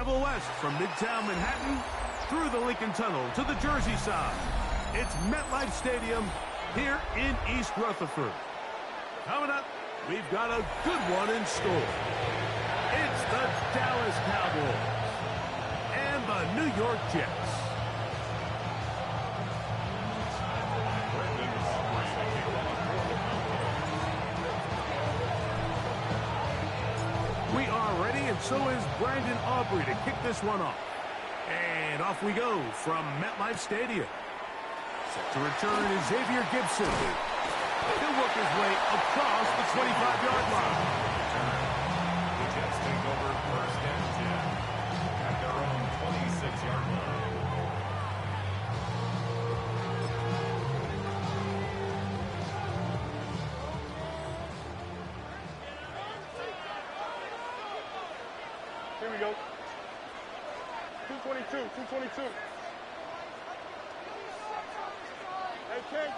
travel west from Midtown Manhattan through the Lincoln Tunnel to the Jersey side. It's MetLife Stadium here in East Rutherford. Coming up, we've got a good one in store. It's the Dallas Cowboys and the New York Jets. We are ready, and so is Brandon Aubrey to kick this one off. And off we go from MetLife Stadium. Set to return is Xavier Gibson. He'll work his way across the 25-yard line. The Jets take over first and 10 at their own 26-yard line. Here we go. 222, 222. Hey, Ken.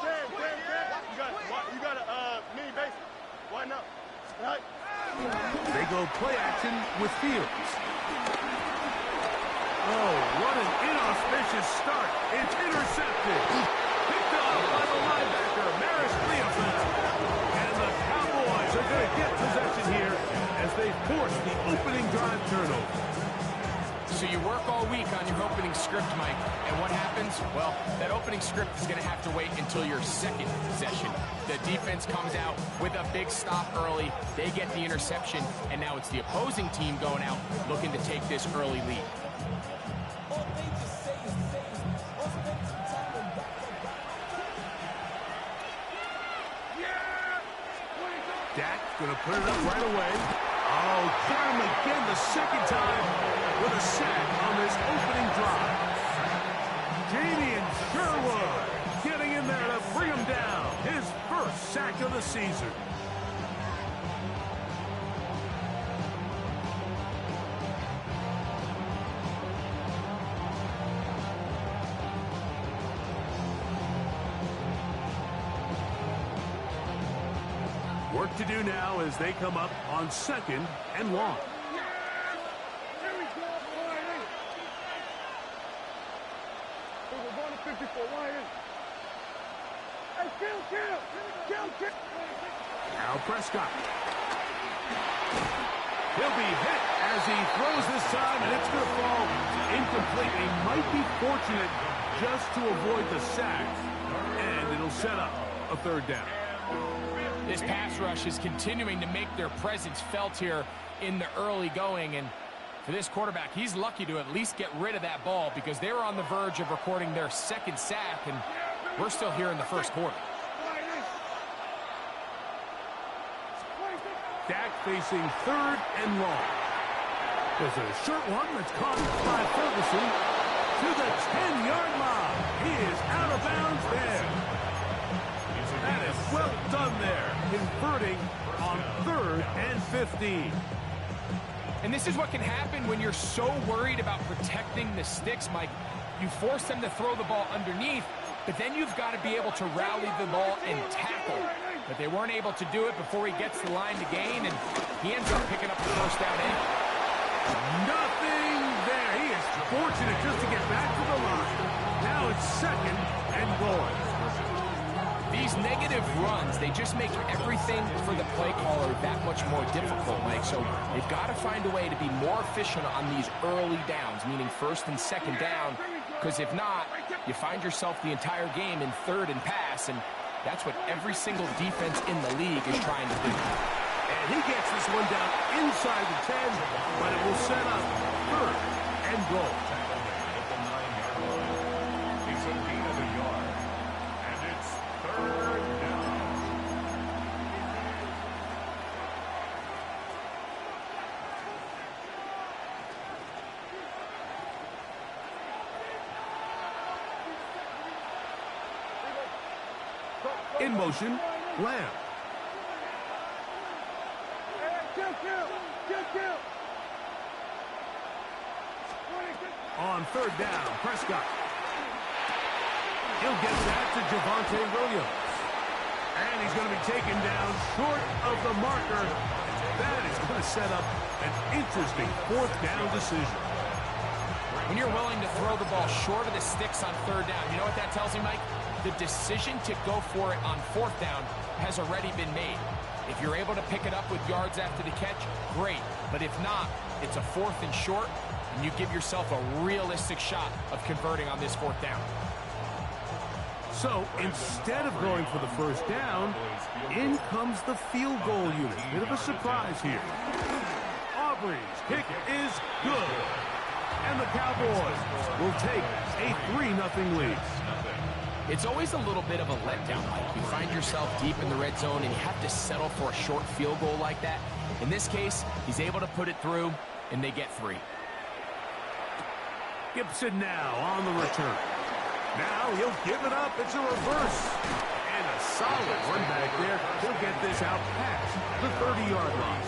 You got a mini base. Why not? Right? They go play action with Fields. Oh, what an inauspicious start. It's intercepted. Picked up by the linebacker, Maris Cleophas. And the Cowboys are going to get possession here as they force the opening drive turnover. So you work all week on your opening script, Mike, and what happens? Well, that opening script is going to have to wait until your second possession. The defense comes out with a big stop early, they get the interception, and now it's the opposing team going out looking to take this early lead. Dak's going to put it up right away. Oh, got him again the second time with a sack on this opening drive. Damian Sherwood getting in there to bring him down. His first sack of the season. Work to do now as they come up on second and long. Here we go, Ryan. We're going to 54, Ryan. Hey, kill. Now Prescott. He'll be hit as he throws this time, and it's going to fall incomplete. He might be fortunate just to avoid the sack, and it'll set up a third down. This pass rush is continuing to make their presence felt here in the early going, and for this quarterback, he's lucky to at least get rid of that ball because they were on the verge of recording their second sack, and we're still here in the first quarter. Dak facing third and long. There's a short one that's caught by Ferguson to the 10-yard line. He is out of bounds there. That is well done there, converting on 3rd and 15. And this is what can happen when you're so worried about protecting the sticks, Mike. You force them to throw the ball underneath, but then you've got to be able to rally the ball and tackle. But they weren't able to do it before he gets the line to gain, and he ends up picking up the first down anyway. Nothing there. He is fortunate just to get back to the line. Now it's second and goal. These negative runs, they just make everything for the play caller that much more difficult, Mike. So they've got to find a way to be more efficient on these early downs, meaning first and second down, because if not, you find yourself the entire game in third and pass, and that's what every single defense in the league is trying to do. And he gets this one down inside the 10, but it will set up third and goal. He's a gain of a yard, and it's third down. In motion, Lamb. Kill. On third down, Prescott. He'll get that to Javonte Williams. And he's going to be taken down short of the marker. That is going to set up an interesting fourth down decision. When you're willing to throw the ball short of the sticks on third down, you know what that tells me, Mike? The decision to go for it on fourth down has already been made. If you're able to pick it up with yards after the catch, great. But if not, it's a 4th and short, and you give yourself a realistic shot of converting on this 4th down. So instead of going for the first down, in comes the field goal unit. Bit of a surprise here. Aubrey's kick is good. And the Cowboys will take a 3-0 lead. It's always a little bit of a letdown, Mike. You find yourself deep in the red zone and you have to settle for a short field goal like that. In this case, he's able to put it through, and they get 3. Gibson now on the return. Now he'll give it up. It's a reverse. And a solid run back there. He'll get this out past the 30-yard line.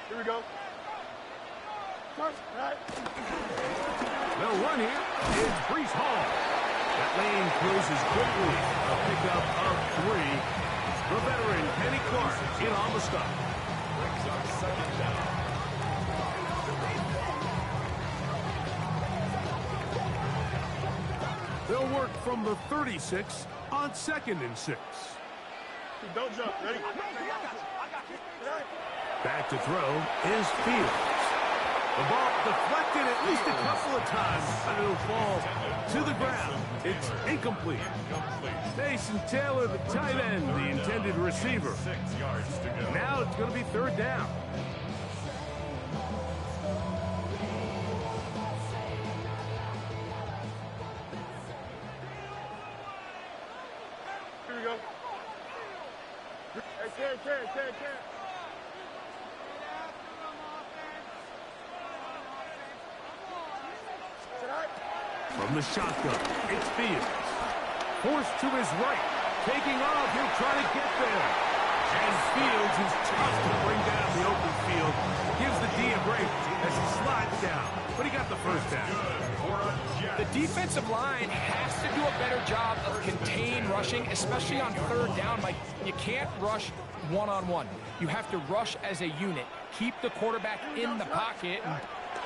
Here we go. Right. The run here is Brees Hall. That lane closes quickly. A pickup of 3. The veteran, Kenny Clark, in on the stop. Brings up 2nd down. They'll work from the 36 on 2nd and 6. Don't jump. Ready? Back to throw is Fields. The ball deflected at least a couple of times, but it'll fall to the ground. It's incomplete. Mason Taylor, the tight end, the intended receiver. 6 yards to go. Now it's going to be 3rd down. Here we go. Hey, Ken. From the shotgun, it's Fields. Forced to his right. Taking off, he'll try to get there. And Fields is tough to bring down the open field. Gives the D a break as he slides down. But he got the first down. The defensive line has to do a better job of contained rushing, especially on 3rd down. Like, you can't rush one-on-one. You have to rush as a unit. Keep the quarterback in the pocket. And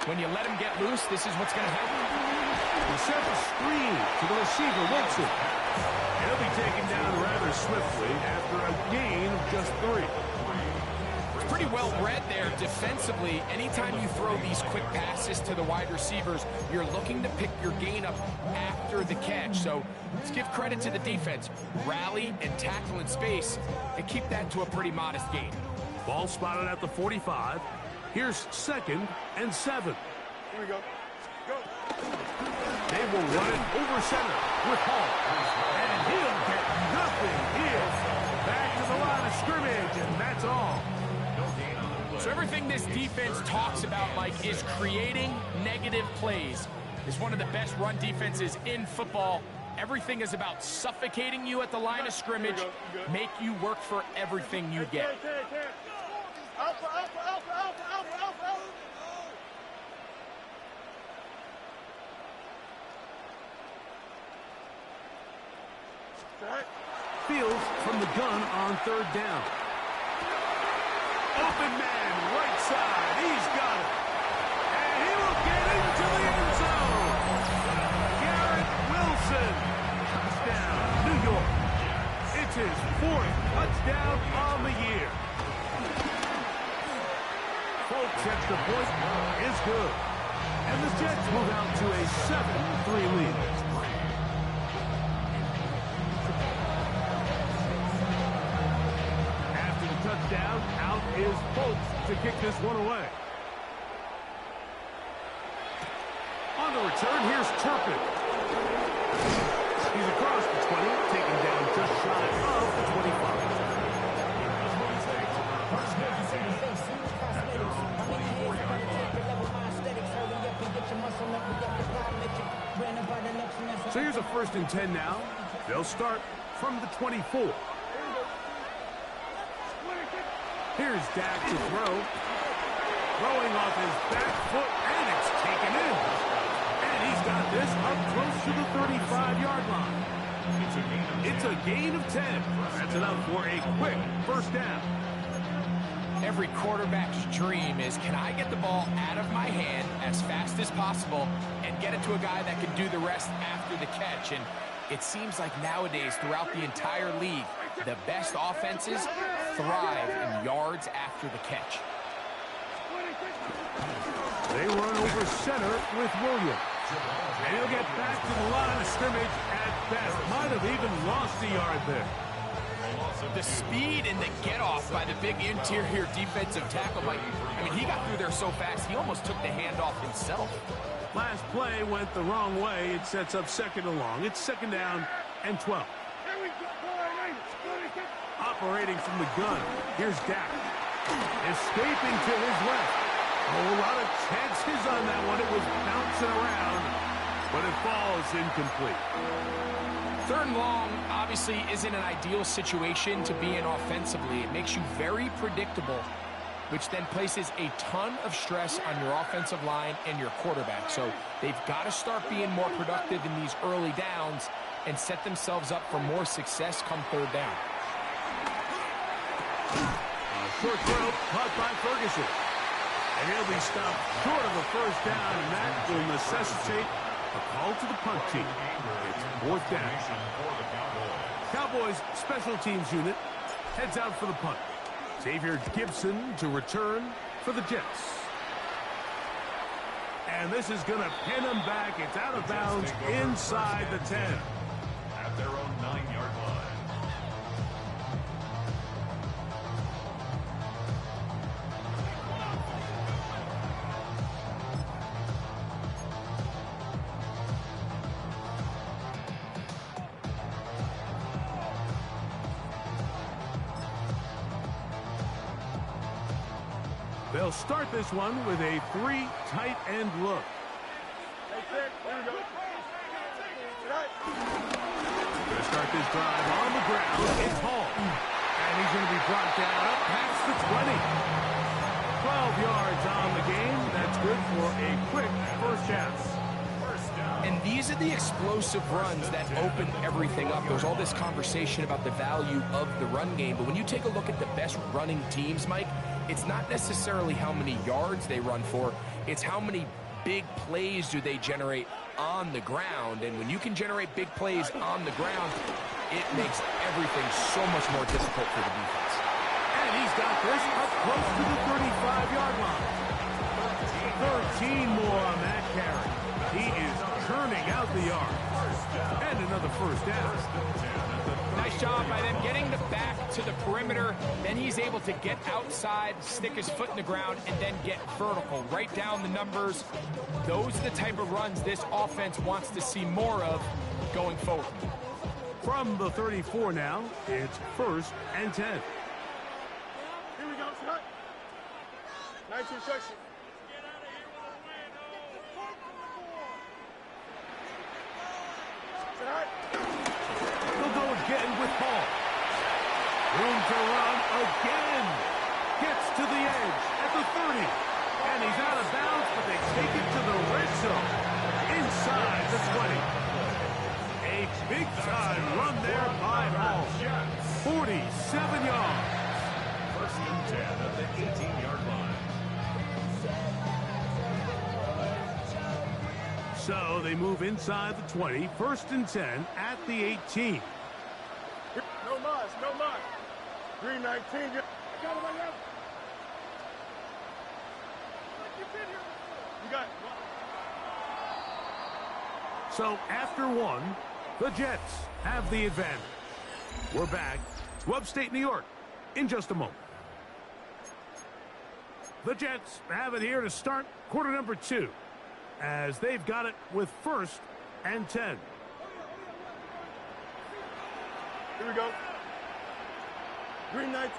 when you let him get loose, this is what's going to happen. He sent a screen to the receiver, Wilson. He'll be taken down rather swiftly after a gain of just 3. It's pretty well read there defensively. Anytime you throw these quick passes to the wide receivers, you're looking to pick your gain up after the catch. So let's give credit to the defense. Rally and tackle in space and keep that to a pretty modest gain. Ball spotted at the 45. Here's 2nd and 7. Here we go. Go. They will run it over center with Hall. And he'll get nothing here. Back to the line of scrimmage, and that's all. So everything this defense talks about, Mike, is creating negative plays. It's one of the best run defenses in football. Everything is about suffocating you at the line of scrimmage, make you work for everything you get. Alpha. Fields from the gun on 3rd down. Open man, right side. He's got it. And he will get into the end zone. Garrett Wilson. Touchdown, New York. It's his 4th touchdown on the year. Folks, extra point is good. And the Jets move out to a 7-3 lead. Touchdown, out is Folks to kick this one away. On the return, here's Turpin. He's across the 20, taken down just shy of the 25. So here's a 1st and 10 now. They'll start from the 24. Here's Dak to throw. Throwing off his back foot, and it's taken in. And he's got this up close to the 35-yard line. It's a gain of 10. That's enough for a quick first down. Every quarterback's dream is, can I get the ball out of my hand as fast as possible and get it to a guy that can do the rest after the catch? And it seems like nowadays, throughout the entire league, the best offenses thrive in yards after the catch. They run over center with Williams. And he'll get back to the line of scrimmage at best. Might have even lost a yard there. The speed and the get-off by the big interior defensive tackle, Mike. I mean, he got through there so fast, he almost took the handoff himself. Last play went the wrong way. It sets up second and long. It's second down and 12. Operating from the gun, here's Dak. Escaping to his left. A lot of chances on that one. It was bouncing around, but it falls incomplete. Third and long obviously isn't an ideal situation to be in offensively. It makes you very predictable, which then places a ton of stress on your offensive line and your quarterback. So they've got to start being more productive in these early downs and set themselves up for more success come third down. Short throw caught by Ferguson. And he'll be stopped short of a first down, and that will necessitate a call to the punt team. It's fourth down. Cowboys special teams unit heads out for the punt. Xavier Gibson to return for the Jets. And this is going to pin him back. It's out of bounds inside the 10. At their own 9-yard line. They'll start this one with a 3 tight end look. Hey, Ted, here we go. Going to start this drive on the ground. It's Hall. And he's going to be brought down up past the 20. 12 yards on the game. That's good for a quick first down. And these are the explosive runs that open everything up. There's all this conversation about the value of the run game, but when you take a look at the best running teams, Mike, it's not necessarily how many yards they run for, it's how many big plays do they generate on the ground. And when you can generate big plays on the ground, it makes everything so much more difficult for the defense. And he's got this up close to the 35-yard line. 13 more on that carry. He is churning out the yards. And another first down. Nice job by them getting the back to the perimeter. Then he's able to get outside, stick his foot in the ground, and then get vertical. Right down the numbers. Those are the type of runs this offense wants to see more of going forward. From the 34 now, it's first and 10. Here we go, Scott. Nice instruction. They'll go again with Hall. Room to run again. Gets to the edge at the 30. And he's out of bounds, but they take it to the red zone. Inside the 20. A big-time run there by Hall. 47 yards. First and 10 at the 18-yard line. So they move inside the 20. First and 10 at the 18. No mas, no mas. Green 19. You got it. So after one, the Jets have the advantage. We're back to upstate New York in just a moment. The Jets have it here to start quarter number 2, as they've got it with first and 10. Here we go. Green 19.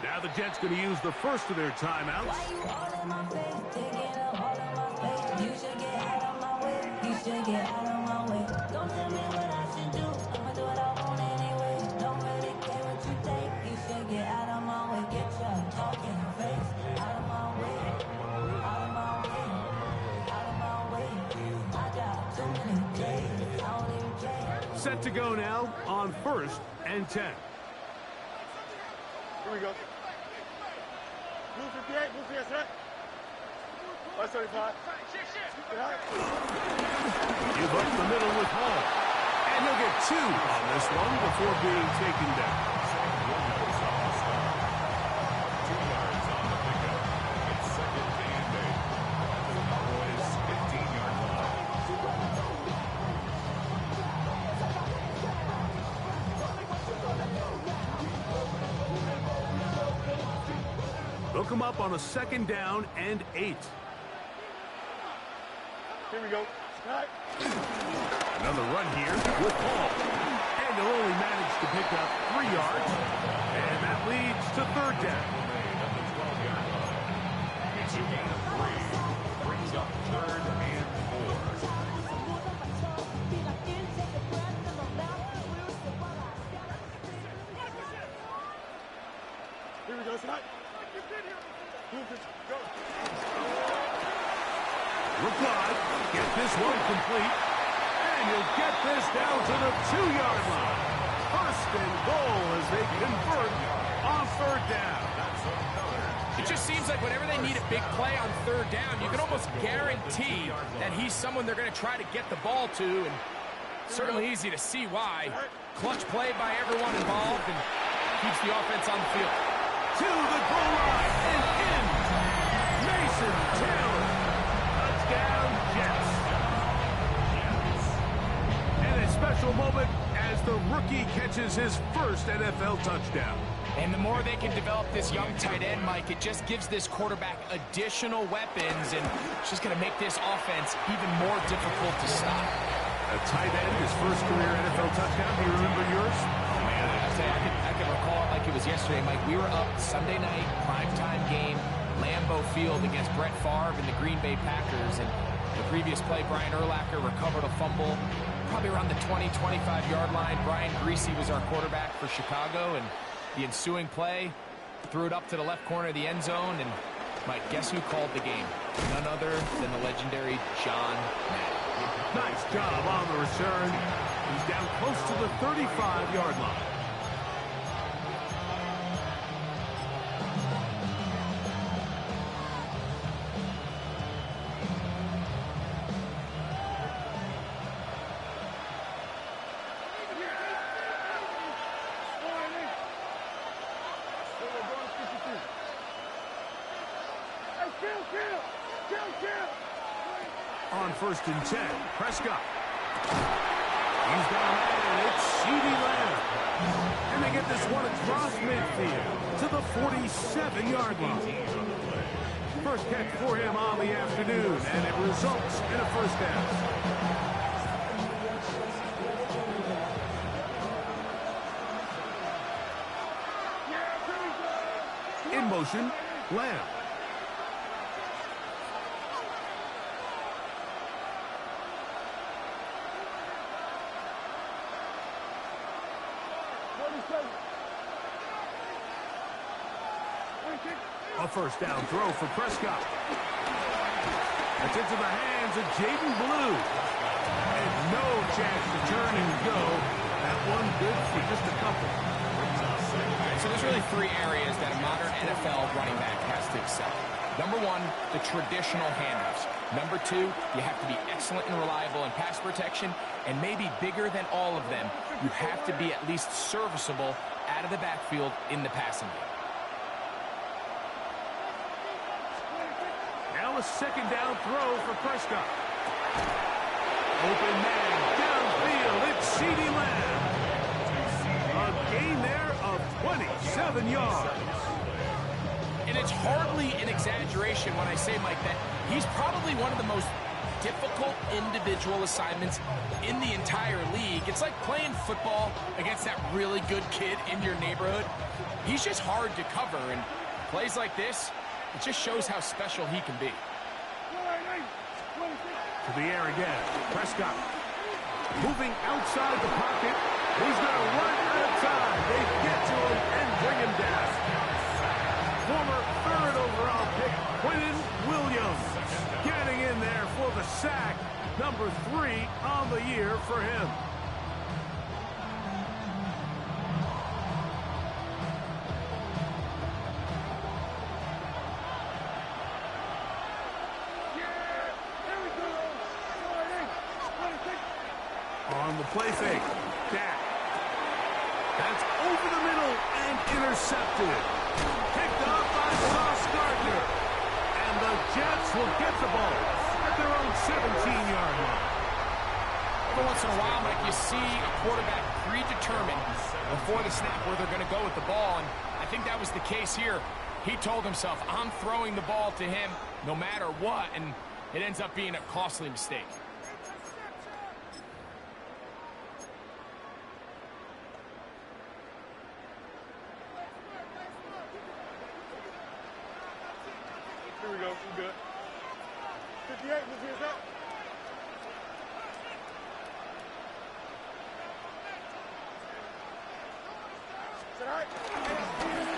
Now the Jets going to use the first of their timeouts. Why you all in my face, taking up all of my space? You should get out of my way. You should get out of my way. Don't tell me what I should do. I'ma do what I want anyway. Don't really care what you think. You should get out of my way. Get your talking face out of my way. play. I don't even play. Set to go now on 1st and 10. Here we go. Blue 58, blue 58, set. 175. Give up the middle with Hall. And he'll get 2 on this one before being taken down. 2 yards on the pickup. It's 2nd and 8. The Cowboys 15-yard line. They'll come up on a 2nd down and 8. Here we go. Right. Another run here with Hall. And they'll only manage to pick up 3 yards. And that leads to 3rd down. At the 12-yard line. It's a gain of 3. Brings up 3rd and 4. Here we go, set. Blue 50, go. Reply, get this one complete, and you'll get this down to the 2-yard line. 1st and goal as they convert on 3rd down. It just seems like whenever they need a big play on 3rd down, you can almost guarantee that he's someone they're going to try to get the ball to, and certainly easy to see why. Clutch play by everyone involved and keeps the offense on the field. To the goal line and in. Mason Taylor. Touchdown, Jets. And a special moment as the rookie catches his first NFL touchdown. And the more they can develop this young tight end, Mike, it just gives this quarterback additional weapons, and it's just going to make this offense even more difficult to stop. A tight end, his first career NFL touchdown. Do you remember yours? Oh, man, I can recall it like it was yesterday, Mike. We were up Sunday night, primetime game, Lambeau Field against Brett Favre and the Green Bay Packers. And the previous play, Brian Urlacher recovered a fumble probably around the 20, 25-yard line. Brian Greasy was our quarterback for Chicago, and the ensuing play threw it up to the left corner of the end zone. And, Mike, guess who called the game? None other than the legendary John Madden. Nice job on the return. He's down close to the 35-yard line. On 1st and 10, Prescott. He's got a man, it's CeeDee Lamb. And they get this one across midfield to the 47-yard line. First catch for him on the afternoon, and it results in a 1st down. In motion, Lamb. A 1st down throw for Prescott. That's into the hands of Jaden Blue. And no chance to turn and go. That one good for just a couple. So there's really 3 areas that a modern NFL running back has to excel. Number 1, the traditional handoffs. Number 2, you have to be excellent and reliable in pass protection. And maybe bigger than all of them, you have to be at least serviceable out of the backfield in the passing game. Now a 2nd down throw for Prescott. Open man downfield. It's CeeDee Lamb. A gain there of 27 yards. And it's hardly an exaggeration when I say, Mike, that he's probably one of the most difficult individual assignments in the entire league. It's like playing football against that really good kid in your neighborhood. He's just hard to cover, and plays like this, it just shows how special he can be. To the air again. Prescott moving outside the pocket. He's going to run out of time. They get to him and bring him down. Former 3rd overall pick, Quentin Williams, getting in there for the sack. number 3 on the year for him. On the play fake, Dak. That's over the middle and intercepted. Picked up by Sauce Gardner. And the Jets will get the ball at their own 17-yard line. Every once in a while, Mike, you see a quarterback predetermined before the snap where they're going to go with the ball, and I think that was the case here. He told himself, I'm throwing the ball to him no matter what, and it ends up being a costly mistake. Here we go. We good. 58, let's get that.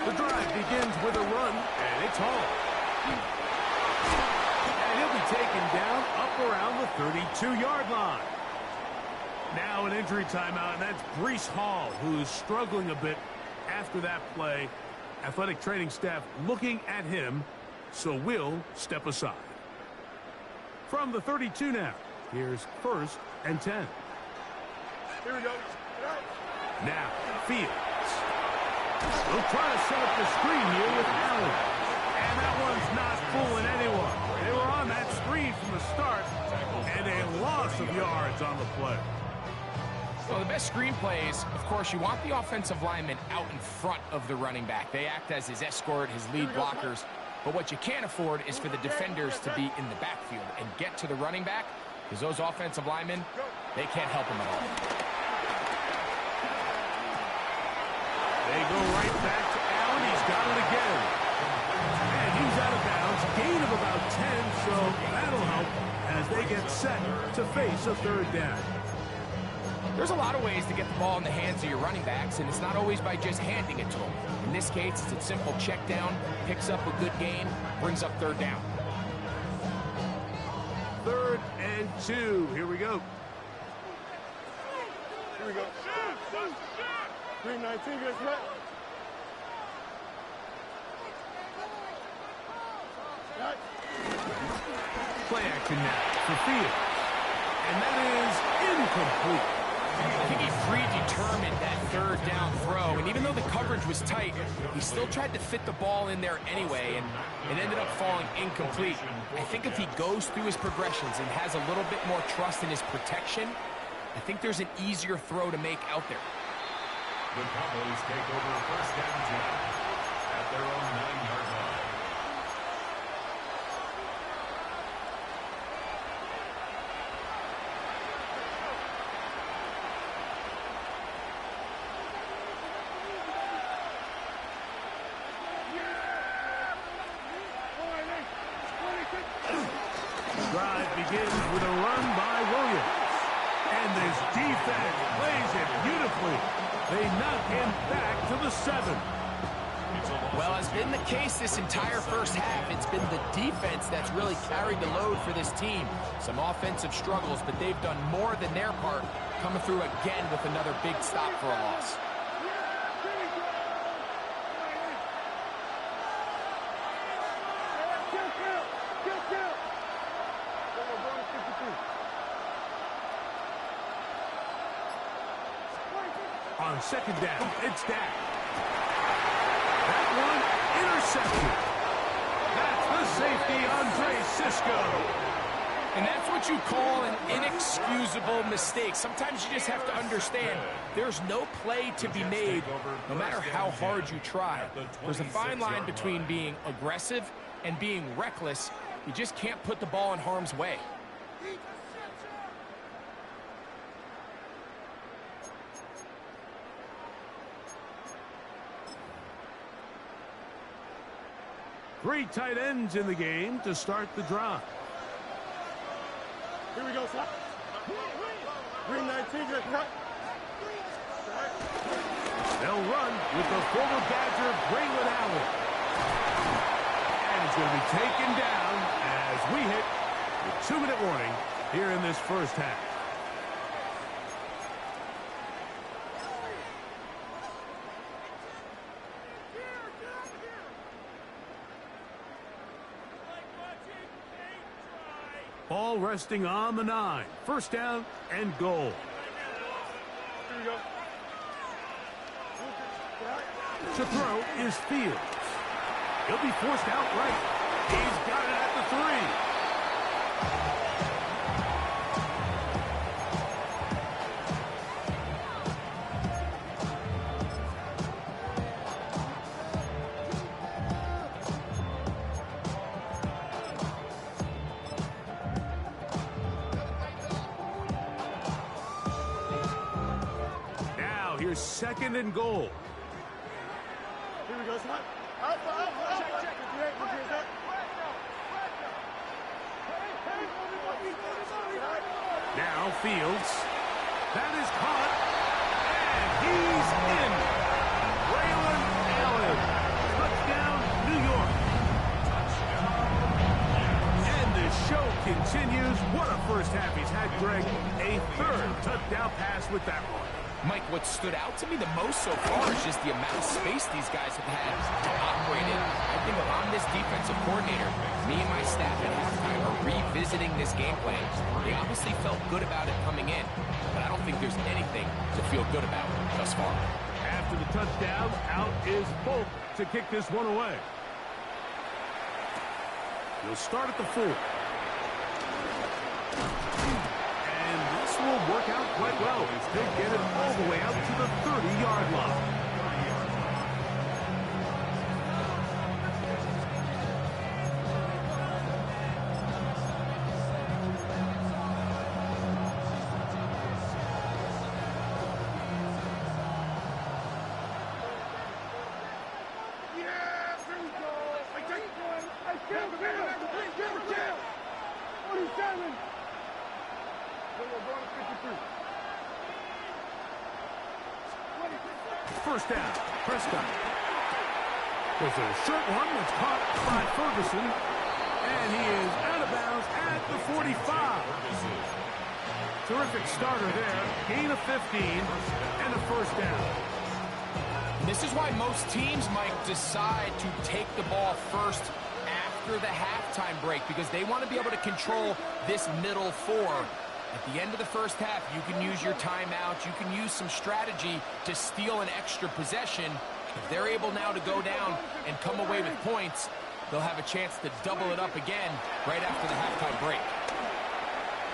The drive begins with a run, and it's Hall. And he'll be taken down up around the 32-yard line. Now an injury timeout, and that's Breece Hall, who's struggling a bit after that play. Athletic training staff looking at him, so we'll step aside. From the 32 now, here's 1st and 10. Here we go. Now, Fields. They'll try to set up the screen here with Allen. And that one's not fooling anyone. They were on that screen from the start, and a loss of yards on the play. Well, the best screen plays, of course, you want the offensive lineman out in front of the running back. They act as his escort, his lead blockers. But what you can't afford is for the defenders to be in the backfield and get to the running back, because those offensive linemen, they can't help him at all. They go right back to Allen. He's got it again. And he's out of bounds. Gain of about 10, so that'll help as they get set to face a 3rd down. There's a lot of ways to get the ball in the hands of your running backs, and it's not always by just handing it to them. In this case, it's a simple check down, picks up a good gain, brings up 3rd down. 3rd and 2. Here we go. Here we go. 319, guys, right? Play action now for Fields. And that is incomplete. I think he predetermined that 3rd down throw, and even though the coverage was tight, he still tried to fit the ball in there anyway, and it ended up falling incomplete. I think if he goes through his progressions and has a little bit more trust in his protection, I think there's an easier throw to make out there. The Cowboys take over 1st and 10 at their own 9-yard line. Drive begins with a run by Williams. And this defense plays it beautifully. They knock him back to the 7. Well, as been the case this entire first half, it's been the defense that's really carried the load for this team. Some offensive struggles, but they've done more than their part, coming through again with another big stop for a loss. On 2nd down, it's Dak. That one intercepted. That's the safety, Andre Cisco. And that's what you call an inexcusable mistake. Sometimes you just have to understand there's no play to be made, no matter how hard you try. There's a fine line between being aggressive and being reckless. You just can't put the ball in harm's way. Three tight ends in the game to start the drive. Here we go, slap. 319, just right. They'll run with the former Badger, Braylon Allen. And he's going to be taken down as we hit the 2-minute warning here in this first half. Ball resting on the 9. First down and goal. Here we go. To throw is Fields. He'll be forced out right. He's got it at the 3. Now here's second and goal. Here we go. Out. Check. Now Fields. That is caught. And he's in. Braylon Allen. Touchdown, New York. And the show continues. What a first half he's had, Greg. A third touchdown pass with that one. Mike, what stood out to me the most so far is just the amount of space these guys have had to operate in. I think if I'm this defensive coordinator, me and my staff at halftime are revisiting this game plan. They obviously felt good about it coming in, but I don't think there's anything to feel good about thus far. After the touchdown, out is Polk to kick this one away. He'll start at the 4. Will work out quite well as they get it all the way out to the 30-yard line. Yeah, here we go. I take one. I can't. 47. First down, Prescott. There's a short one that's caught by Ferguson, and he is out of bounds at the 45. Terrific starter there. Gain of 15 and a first down. This is why most teams, Mike, decide to take the ball first after the halftime break, because they want to be able to control this middle 4. At the end of the first half, you can use your timeout. You can use some strategy to steal an extra possession. If they're able now to go down and come away with points, they'll have a chance to double it up again right after the halftime break.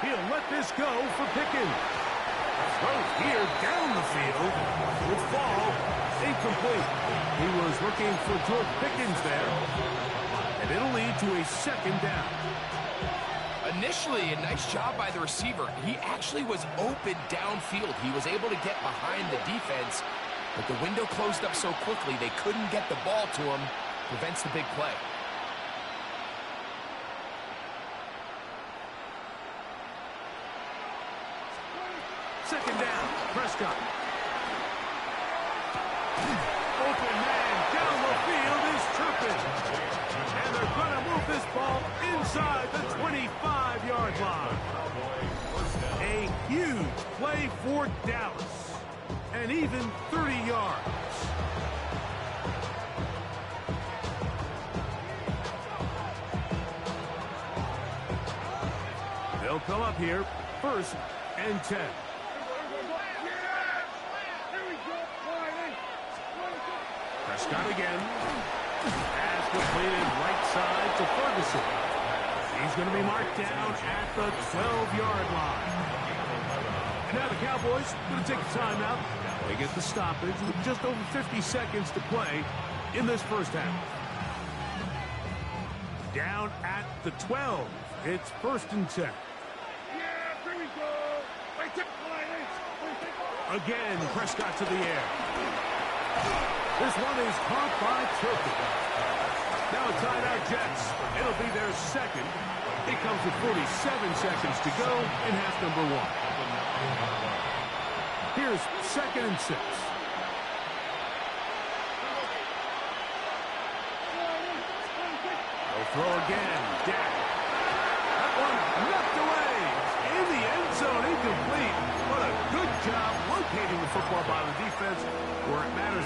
He'll let this go for Pickens. Throws here down the field. Will fall incomplete. He was looking for George Pickens there. And it'll lead to a second down. Initially, a nice job by the receiver. He actually was open downfield. He was able to get behind the defense, but the window closed up so quickly they couldn't get the ball to him. Prevents the big play. Second down, Prescott. Open man down the field is Turpin. And they're going to move this ball inside the 25-yard line. A huge play for Dallas. And even 30 yards. They'll come up here, 1st and 10. Prescott again. Pass completed right side to Ferguson. He's going to be marked down at the 12-yard line. And now the Cowboys going to take a timeout. They get the stoppage with just over 50 seconds to play in this first half. Down at the 12. It's 1st and 10. Again, Prescott to the air. This one is caught by Turpin. Now timeout Jets. It'll be their second. It comes with 47 seconds to go in half number 1. Here's 2nd and 6. They'll throw again. Dak. That one knocked away.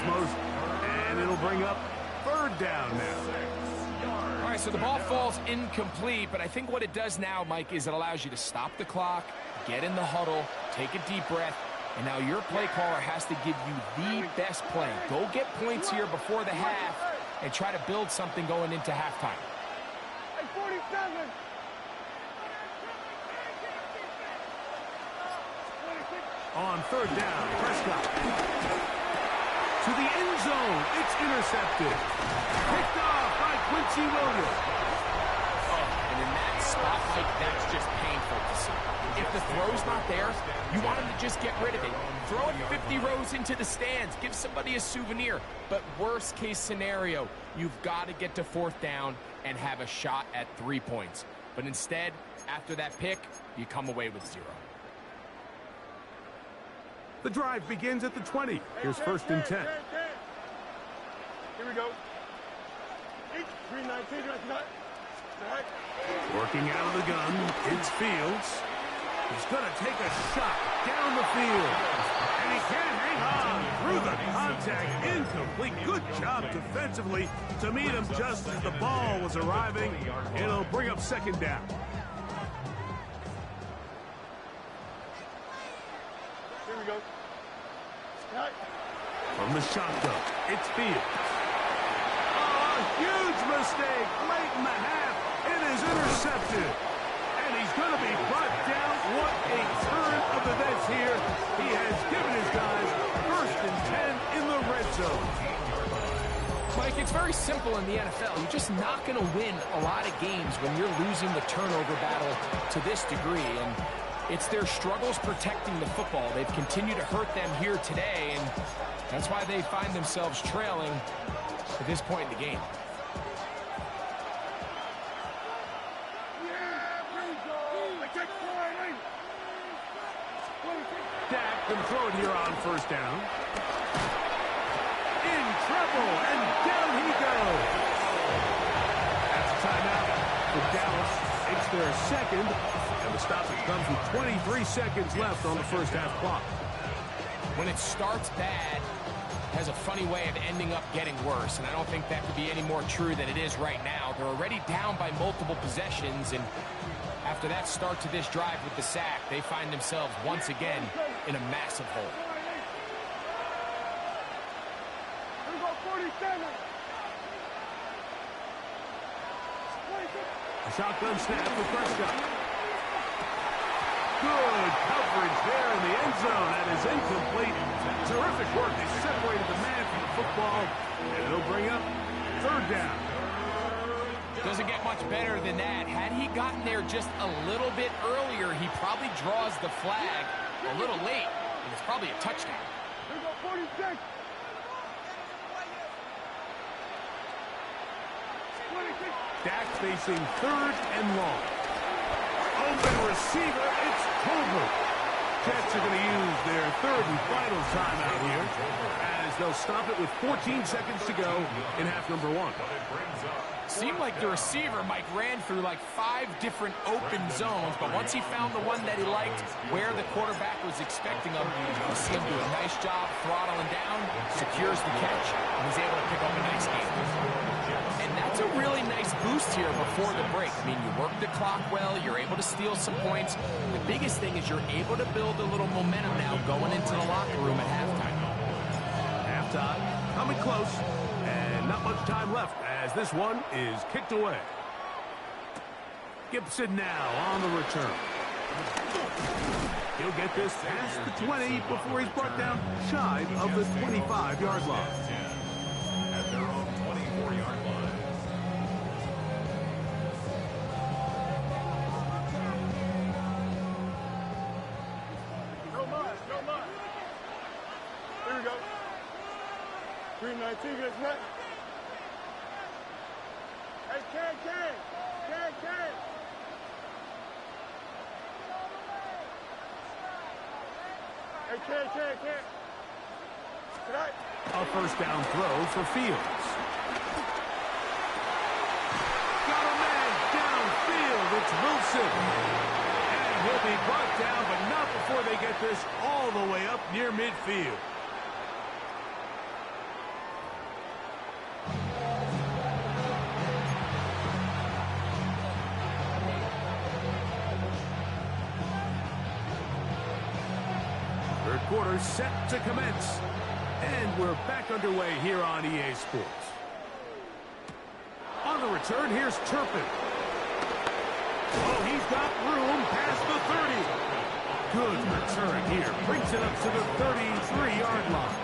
most, and it'll bring up third down now. All right, so the ball falls incomplete, but I think what it does now, Mike, is it allows you to stop the clock, get in the huddle, take a deep breath, and now your play caller has to give you the best play. Go get points here before the half and try to build something going into halftime. Hey, 47. On third down, Prescott. To the end zone. It's intercepted. Picked off by Quincy Williams. And in that spot, Mike, that's just painful to see. If the throw's not there, you want him to just get rid of it. Throw it 50 rows into the stands. Give somebody a souvenir. But worst case scenario, you've got to get to fourth down and have a shot at 3 points. But instead, after that pick, you come away with 0. The drive begins at the 20. Here's first and 10. Here we go. 319, that's not. Working out of the gun, it's Fields. He's going to take a shot down the field. And he can't hang on through the contact. Incomplete. Good job defensively to meet him just as the ball was arriving. It'll bring up second down. Here we go. From the shotgun, it's Fields. Oh, a huge mistake late in the half. It is intercepted. And he's going to be brought down. What a turn of events here. He has given his guys first and 10 in the red zone. Mike, it's very simple in the NFL. You're just not going to win a lot of games when you're losing the turnover battle to this degree. And it's their struggles protecting the football. They've continued to hurt them here today, and that's why they find themselves trailing at this point in the game. Dak can throw it here on first down. In trouble, and down he goes. That's a timeout for Dallas. It's their second, and the stoppage comes with 23 seconds left on the first half clock. When it starts bad, it has a funny way of ending up getting worse, and I don't think that could be any more true than it is right now. They're already down by multiple possessions, and after that start to this drive with the sack, they find themselves once again in a massive hole. Here we go, 47. A shotgun snap for Prescott. Good coverage there in the end zone. That is incomplete. Terrific work. They separated the man from the football, and it'll bring up third down. Doesn't get much better than that. Had he gotten there just a little bit earlier, he probably draws the flag a little late, and it's probably a touchdown. Here we go, 46. 26. Dak facing third and long. Open receiver, it's Tolbert. Jets are going to use their third and final timeout here as they'll stop it with 14 seconds to go in half number 1. Seemed like the receiver, Mike, ran through like 5 different open zones, but once he found the one that he liked, where the quarterback was expecting him, you see him do a nice job throttling down, secures the catch, and he's able to pick up a nice game. And that's a really nice boost here before the break. I mean, you work the clock well, you're able to steal some points. The biggest thing is you're able to build a little momentum now going into the locker room at halftime. Halftime coming close, and not much time left as this one is kicked away. Gibson now on the return. He'll get this past the 20 before he's brought down shy of the 25-yard line. At their own 24-yard line. No mind, no mind. Here we go. 319, that's right. Hey, Ken. Hey, Ken. Tonight. A first down throw for Fields. Got a man downfield. It's Wilson. And he'll be brought down, but not before they get this all the way up near midfield. Third quarter set to commence. And we're back underway here on EA Sports. On the return, here's Turpin. Oh, he's got room past the 30. Good return here. Brings it up to the 33-yard line.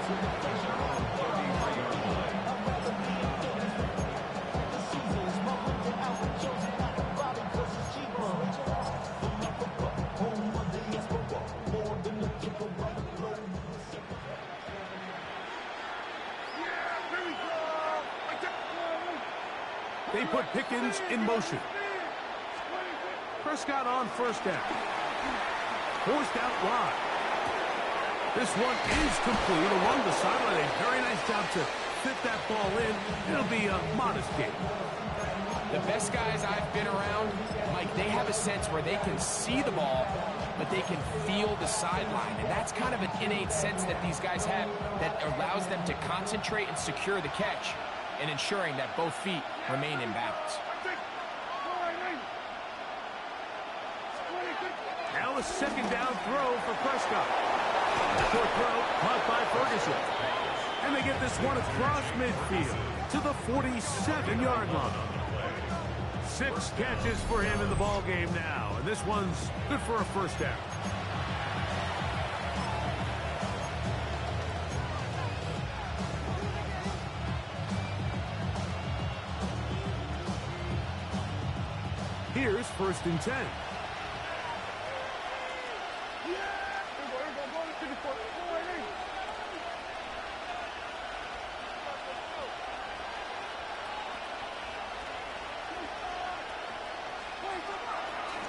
They put Pickens in motion. Prescott on first down. Forced out wide. This one is complete along the sideline. A very nice job to fit that ball in. It'll be a modest game. The best guys I've been around, Mike, they have a sense where they can see the ball, but they can feel the sideline. And that's kind of an innate sense that these guys have that allows them to concentrate and secure the catch and ensuring that both feet remain in bounds. Now a second down throw for Prescott. Short throw caught by Ferguson. And they get this one across midfield to the 47-yard line. 6 catches for him in the ball game now. And this one's good for a first down. Here's 1st and 10.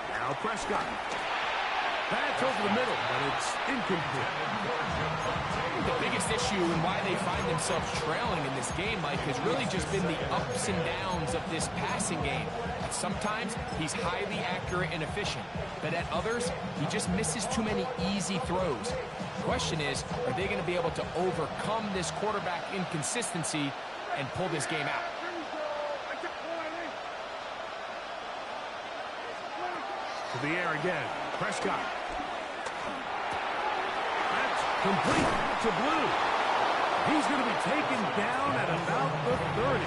Now Prescott. That's over the middle, but it's incomplete. The biggest issue and why they find themselves trailing in this game, Mike, has really just been the ups and downs of this passing game. Sometimes he's highly accurate and efficient, but at others, he just misses too many easy throws. The question is, are they going to be able to overcome this quarterback inconsistency and pull this game out? To the air again. Prescott. That's complete to Blue. He's going to be taken down at about the 30.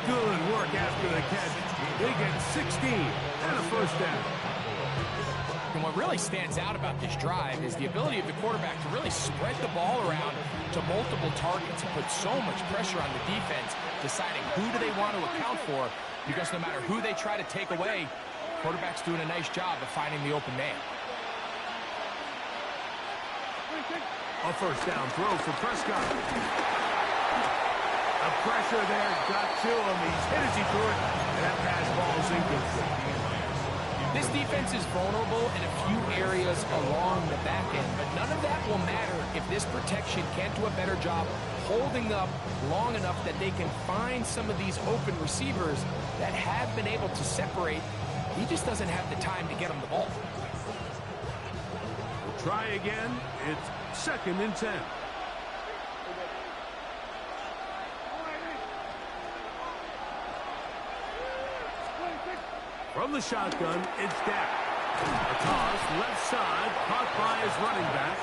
Good work after the catch. They get 16 and a first down. And what really stands out about this drive is the ability of the quarterback to really spread the ball around to multiple targets and put so much pressure on the defense, deciding who do they want to account for, because no matter who they try to take away, quarterback's doing a nice job of finding the open man. A first down throw for Prescott. The pressure there got to him. He's hit as he threw it, and that pass ball's incomplete. This defense is vulnerable in a few areas along the back end, but none of that will matter if this protection can't do a better job holding up long enough that they can find some of these open receivers that have been able to separate. He just doesn't have the time to get him the ball. We'll try again. It's 2nd and 10. From the shotgun, it's Dak. A toss, left side, caught by his running back.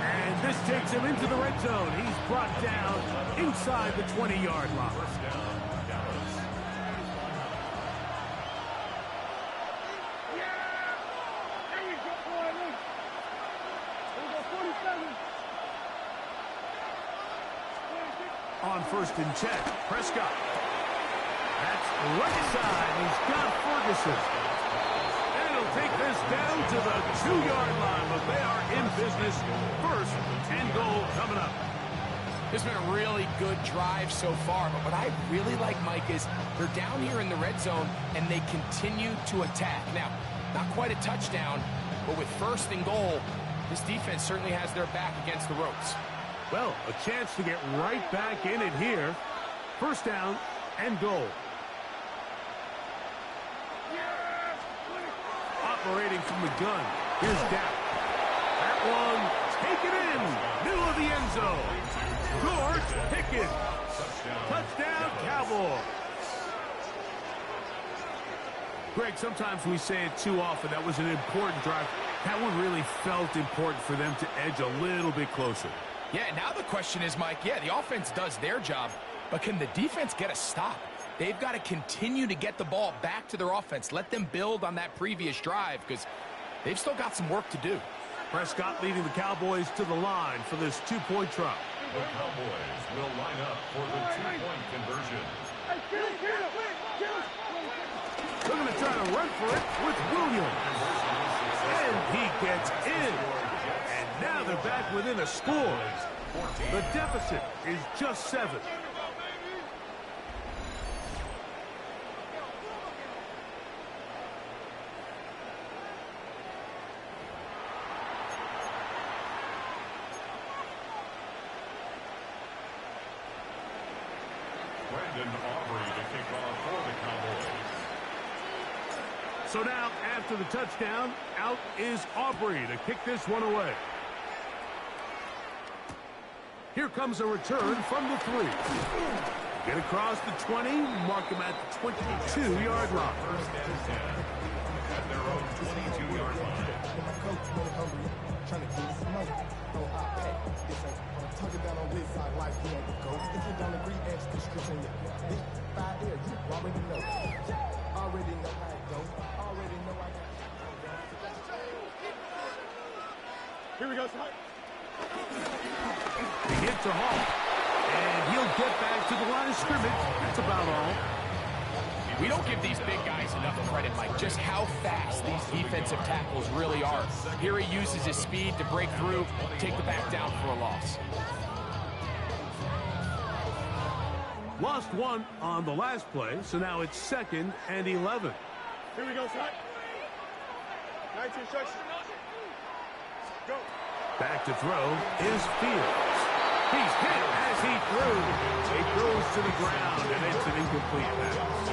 And this takes him into the red zone. He's brought down inside the 20-yard line. On 1st and 10, Prescott. That's right side. He's got Ferguson. And he'll take this down to the 2-yard line, but they are in business. 1st and goal coming up. This has been a really good drive so far, but what I really like, Mike, is they're down here in the red zone, and they continue to attack. Now, not quite a touchdown, but with 1st and goal, this defense certainly has their back against the ropes. Well, a chance to get right back in it here. 1st down and goal. Operating from the gun. Here's Dak. That one taken in. Middle of the end zone. George Pickens. Touchdown, Cowboys. Greg, sometimes we say it too often. That was an important drive That one really felt important for them to edge a little bit closer. Yeah, now the question is, Mike, yeah, the offense does their job, but can the defense get a stop? They've got to continue to get the ball back to their offense. Let them build on that previous drive because they've still got some work to do. Prescott leading the Cowboys to the line for this two-point try. The Cowboys will line up for the two-point conversion. They're going to try to run for it with Williams. And he gets in. And now they're back within a score. The deficit is just 7. So now, after the touchdown, out is Aubrey to kick this one away. Here comes a return from the 3. Get across the 20, mark him at the 22-yard line. First and 10 at their own 22-yard line. Tuck it down on this side like you want to go. If you don't agree, ask the streets in your big 5 there. You already know. Already know how it goes. Already know I got. Here we go, son. He hits to Hall. And he'll get back to the line of scrimmage. That's about all. We don't give these big guys enough credit, Mike, just how fast these defensive tackles really are. Here he uses his speed to break through, take the back down for a loss. Lost one on the last play, so now it's 2nd and 11. Here we go, son. 19 instructions. Go. Back to throw is Fields. He's hit as he threw. It goes to the ground, and it's an incomplete pass.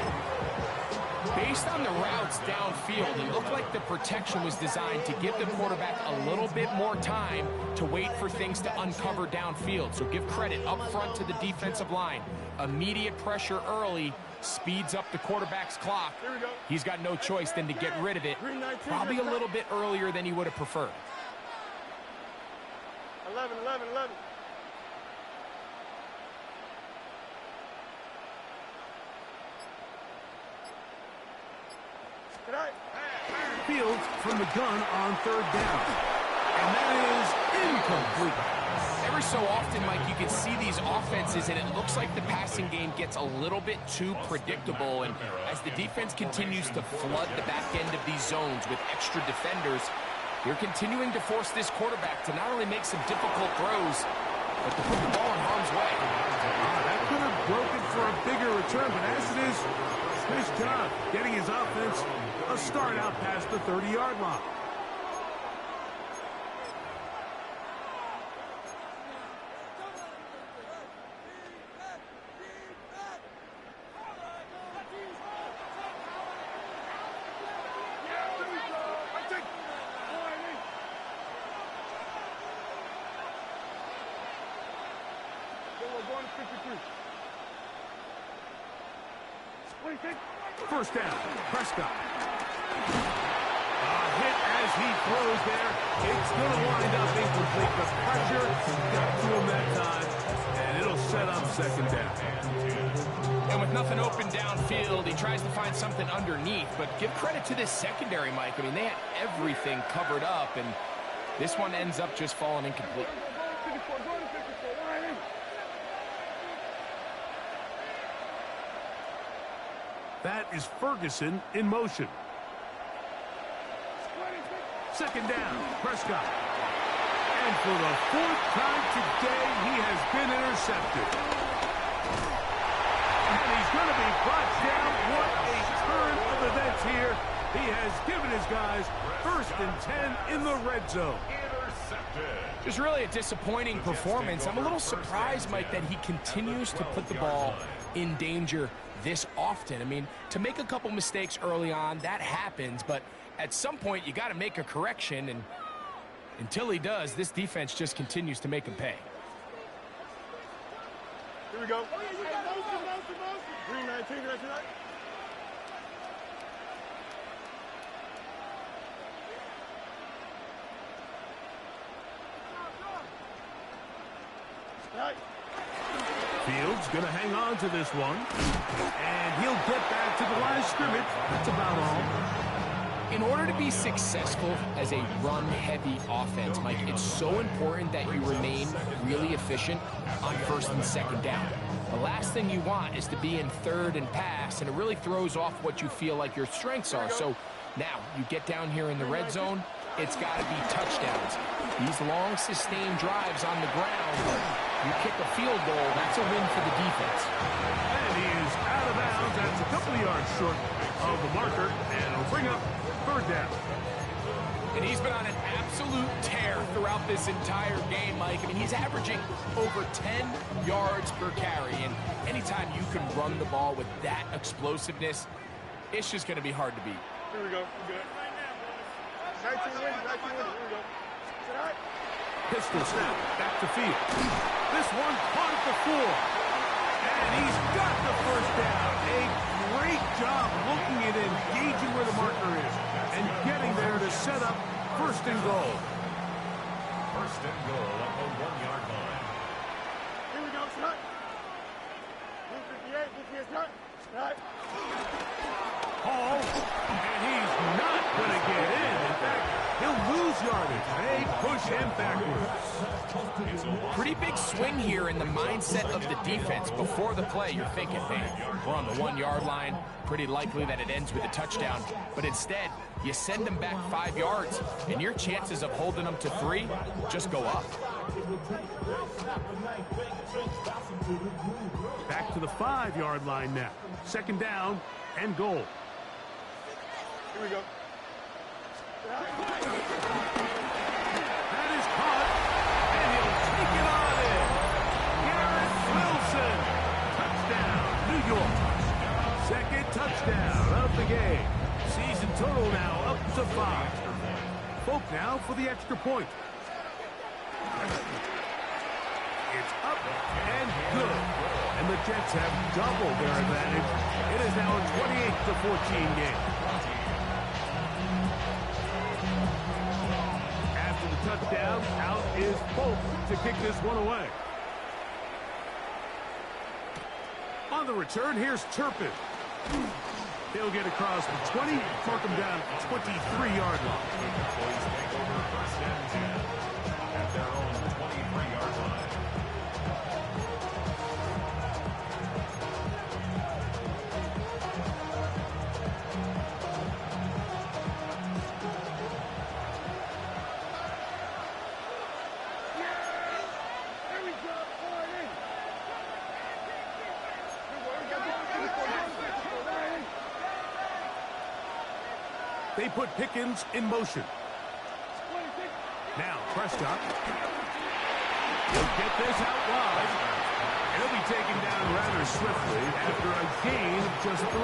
Based on the routes downfield, it looked like the protection was designed to give the quarterback a little bit more time to wait for things to uncover downfield. So give credit up front to the defensive line. Immediate pressure early speeds up the quarterback's clock. Here we go. He's got no choice than to get rid of it, probably a little bit earlier than he would have preferred. 11, 11, 11. Fields from the gun on 3rd down. And that is incomplete. Every so often, Mike, you can see these offenses, and it looks like the passing game gets a little bit too predictable. And as the defense continues to flood the back end of these zones with extra defenders, you're continuing to force this quarterback to not only make some difficult throws, but to put the ball in harm's way. That could have broken for a bigger return, but as it is, nice job getting his offense a start out past the 30-yard line. First down, Prescott. Hit as he throws there. It's going to wind up incomplete. The pressure got to him that time, and it'll set up 2nd down. And with nothing open downfield, he tries to find something underneath. But give credit to this secondary, Mike. I mean, they had everything covered up, and this one ends up just falling incomplete. That is Ferguson in motion. 2nd down, Prescott. And for the 4th time today, he has been intercepted. And he's going to be brought down. What a turn of events here. He has given his guys 1st and 10 in the red zone. Just really a disappointing performance. I'm a little surprised, Mike, that he continues to put the ball in danger this often. I mean, to make a couple mistakes early on, that happens, but at some point you got to make a correction, and until he does, this defense just continues to make him pay. Here we go. Green 19, green 19. Fields going to hang on to this one. And he'll get back to the line of scrimmage. That's about all. In order to be successful as a run-heavy offense, Mike, it's so important that you remain really efficient on first and second down. The last thing you want is to be in third and pass, and it really throws off what you feel like your strengths are. So now you get down here in the red zone, it's got to be touchdowns. These long, sustained drives on the ground, you kick a field goal, that's a win for the defense. And he is out of bounds. That's a couple of yards short of the marker, and it'll bring up third down. And he's been on an absolute tear throughout this entire game, Mike. I mean, he's averaging over 10 yards per carry. And anytime you can run the ball with that explosiveness, it's just going to be hard to beat. Here we go. We're good. 19 wins. Here we go. Pistol snap. Back to field. This one caught at the floor. And he's got the first down. A great job looking at it, gauging where the marker is, and getting there to set up first and goal. First and goal at the 1-yard line. Here we go, shot. 58, 58, shot. Shot. Hall, and he's not going to get in. In fact, he'll lose yardage. They push him backwards. Pretty big swing here in the mindset of the defense. Before the play, you're thinking, man, we're on the 1-yard line. Pretty likely that it ends with a touchdown. But instead, you send them back 5 yards, and your chances of holding them to 3 just go up. Back to the 5-yard line now. Second down and goal. Here we go. That is caught, and he'll take it on in. Garrett Wilson. Touchdown, New York. Second touchdown of the game. Season total now up to 5. Folk now for the extra point. It's up and good. And the Jets have doubled their advantage. It is now a 28-14 game. After the touchdown, out is Folk to kick this one away. On the return, here's Turpin. He'll get across the 20, mark him down at the 23-yard line. Boys take over first and 10 at their own 23-yard line. They put Pickens in motion. Now Prescott. He'll get this out wide. He'll be taken down rather swiftly after a gain of just 3.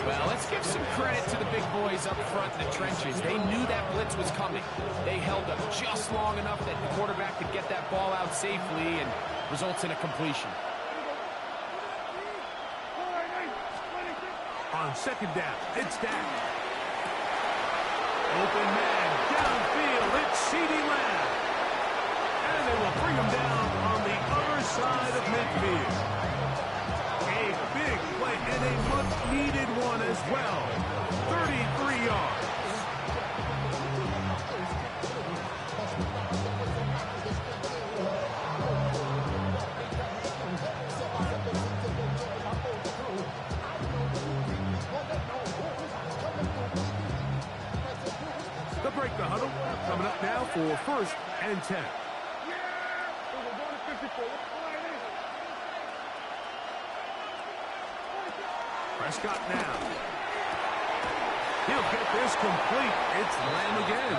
Well, let's give some credit to the big boys up front in the trenches. They knew that blitz was coming. They held up just long enough that the quarterback could get that ball out safely and results in a completion. On second down, it's Dak. Open man, downfield, it's CeeDee Lamb. And they will bring him down on the other side of midfield. A big play and a much-needed one as well. 33 yards. They'll break the huddle. Coming up now for first and 10. Prescott now. He'll get this complete. It's Lamb again.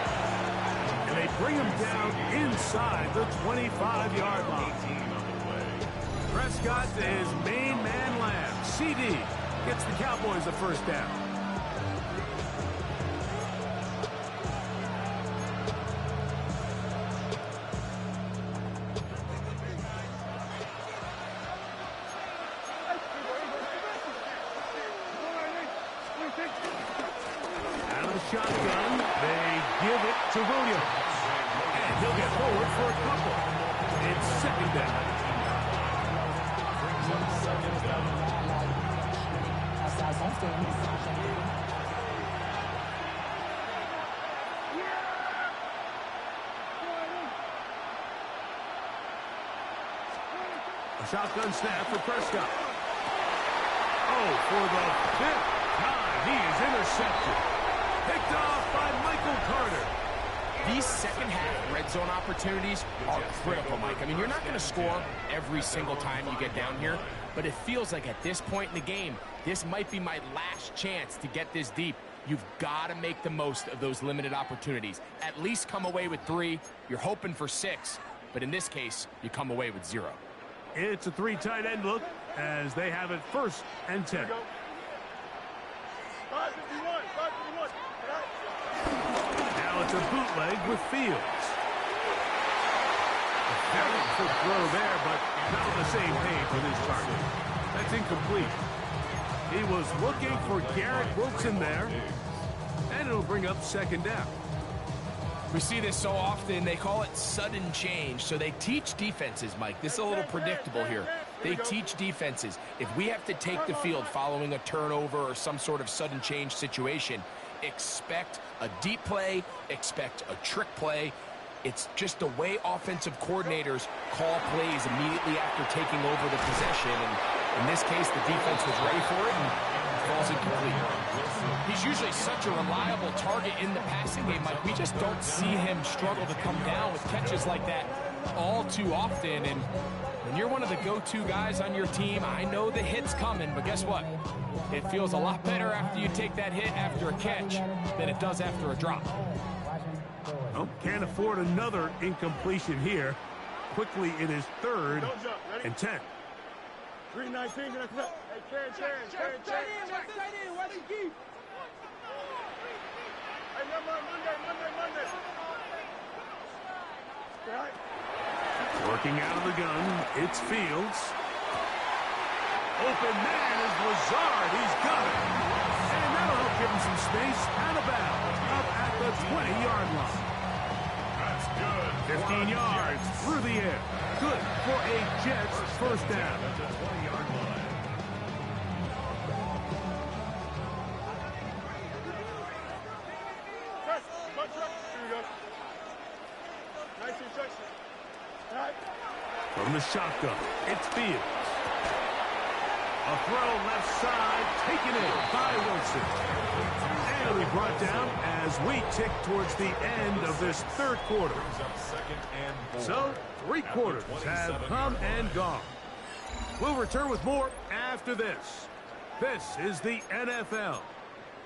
And they bring him down inside the 25-yard line. Prescott to his main man Lamb. CD gets the Cowboys the first down. Out of the shotgun, they give it to Williams. And he'll get forward for a couple. It's second down. A shotgun snap for Prescott. Oh, for the fifth time, he is intercepted. Picked off by Michael Carter. These second-half red zone opportunities are critical, Mike. I mean, you're not going to score every single time you get down here, but it feels like at this point in the game, this might be my last chance to get this deep. You've got to make the most of those limited opportunities. At least come away with 3. You're hoping for 6, but in this case, you come away with 0. It's a 3 tight end look as they have it 1st and 10. 551, 551. Now it's a bootleg with Fields. Very good throw there, but not on the same page with his target. That's incomplete. He was looking for Garrett Wilson there, and it'll bring up second down. We see this so often, they call it sudden change. So they teach defenses, Mike. This is a little predictable here. They teach defenses. If we have to take the field following a turnover or some sort of sudden change situation, expect a deep play, expect a trick play. It's just the way offensive coordinators call plays immediately after taking over the possession. And in this case, the defense was ready for it and falls incomplete. He's usually such a reliable target in the passing game, Mike. We just don't see him struggle to come down with catches like that all too often. And when you're one of the go-to guys on your team, I know the hit's coming, but guess what? It feels a lot better after you take that hit after a catch than it does after a drop. Oh, can't afford another incompletion here. Quickly, it is 3rd and 10. 319, hey, Karen. Why do you keep? Hey, Monday. Right. Working out of the gun, it's Fields. Open man is Lazard. He's got it. And that'll help give him some space out of bounds up at the 20-yard line. That's good. 15 yards through the air. Good for a Jets first down. At the 20-yard line. Nice instruction. Right. From the shotgun, it's Fields. A throw left side, taken in by Wilson. And it'll be brought down as we tick towards the end of this 3rd quarter. So, 3 quarters have come and gone. We'll return with more after this. This is the NFL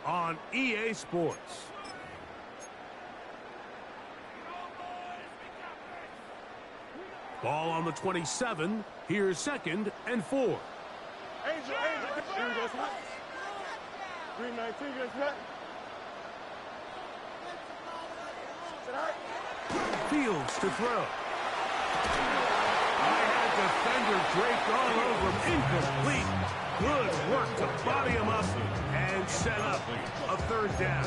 on EA Sports. Ball on the 27. Here's 2nd and 4. Angel. Here goes hot. 319 goes hot. Fields to throw. I had defender draped all over him. Incomplete. Good work to body him up and set up a 3rd down.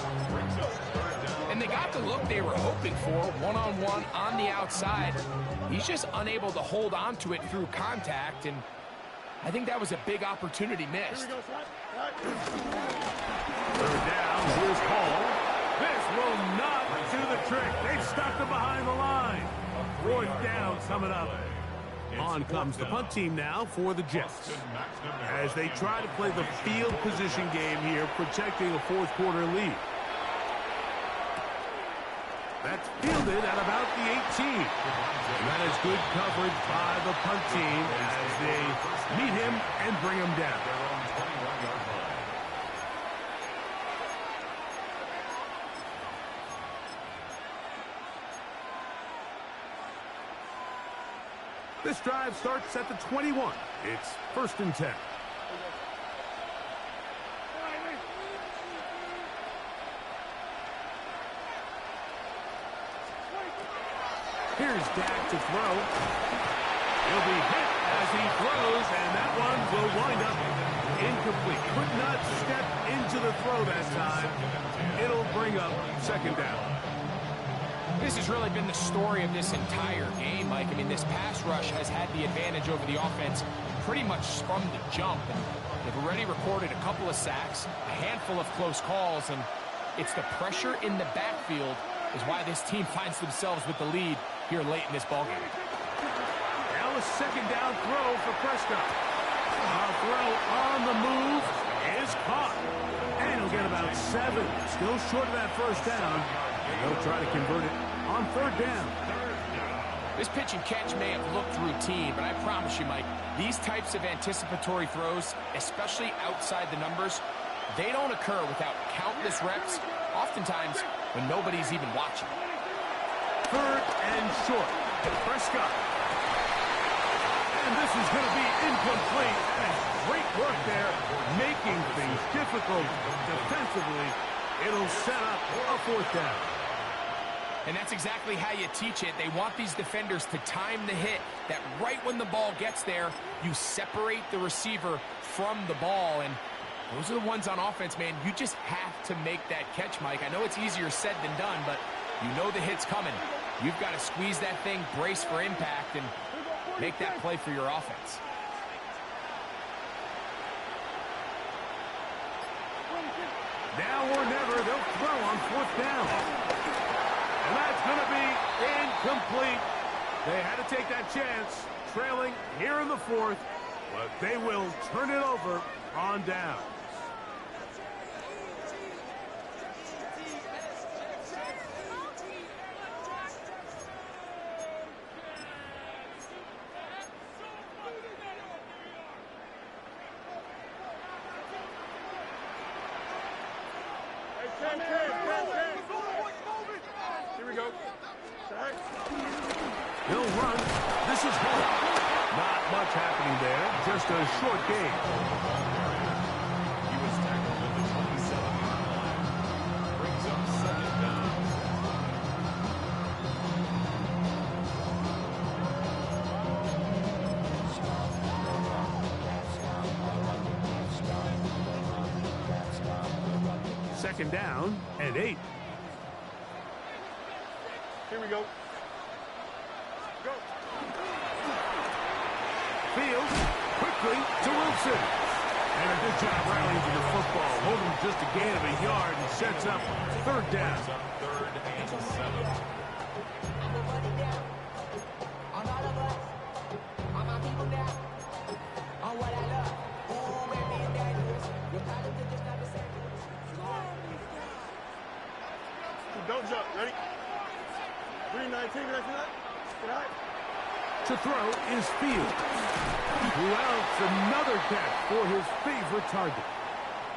And they got the look they were hoping for, one-on-one on the outside. He's just unable to hold on to it through contact, and I think that was a big opportunity missed. 3rd down, here's Hall. This will not do the trick. They've stopped him behind the line. 4th down coming up. On comes the punt team now for the Jets, as they try to play the field position game here, protecting a 4th quarter lead. That's fielded at about the 18. And that is good coverage by the punt team as they meet him and bring him down. This drive starts at the 21. It's 1st and 10. Here's Dak to throw. He'll be hit as he throws, and that one will wind up incomplete. Could not step into the throw that time. It'll bring up 2nd down. This has really been the story of this entire game, Mike. I mean, this pass rush has had the advantage over the offense pretty much from the jump. And they've already recorded a couple of sacks, a handful of close calls, and it's the pressure in the backfield is why this team finds themselves with the lead here late in this ballgame. Now a second down throw for Prescott. A throw on the move is caught. And he'll get about 7. Still short of that first down. And they'll try to convert it on third down. This pitch and catch may have looked routine, but I promise you, Mike, these types of anticipatory throws, especially outside the numbers, they don't occur without countless reps, oftentimes when nobody's even watching. Third and short. Prescott. And this is going to be incomplete. And great work there, making things difficult defensively. It'll set up a fourth down. And that's exactly how you teach it. They want these defenders to time the hit, that right when the ball gets there, you separate the receiver from the ball. And those are the ones on offense, man. You just have to make that catch, Mike. I know it's easier said than done, but you know the hit's coming. You've got to squeeze that thing, brace for impact, and make that play for your offense. Now or never, they'll throw on fourth down. And that's going to be incomplete. They had to take that chance, trailing here in the fourth, but they will turn it over on down. Here we go. He'll run. This is home. Not much happening there. Just a short game. He was tackled at the 27-yard line. Brings up second down. Second down and 8. Here we go. Go. Fields quickly to Wilson. And a good job rallying to the football. Holding just a gain of a yard and sets up third down. Brings up third and 7. Don't jump. Ready? 319. To throw is Fields. Who else? Another catch for his favorite target.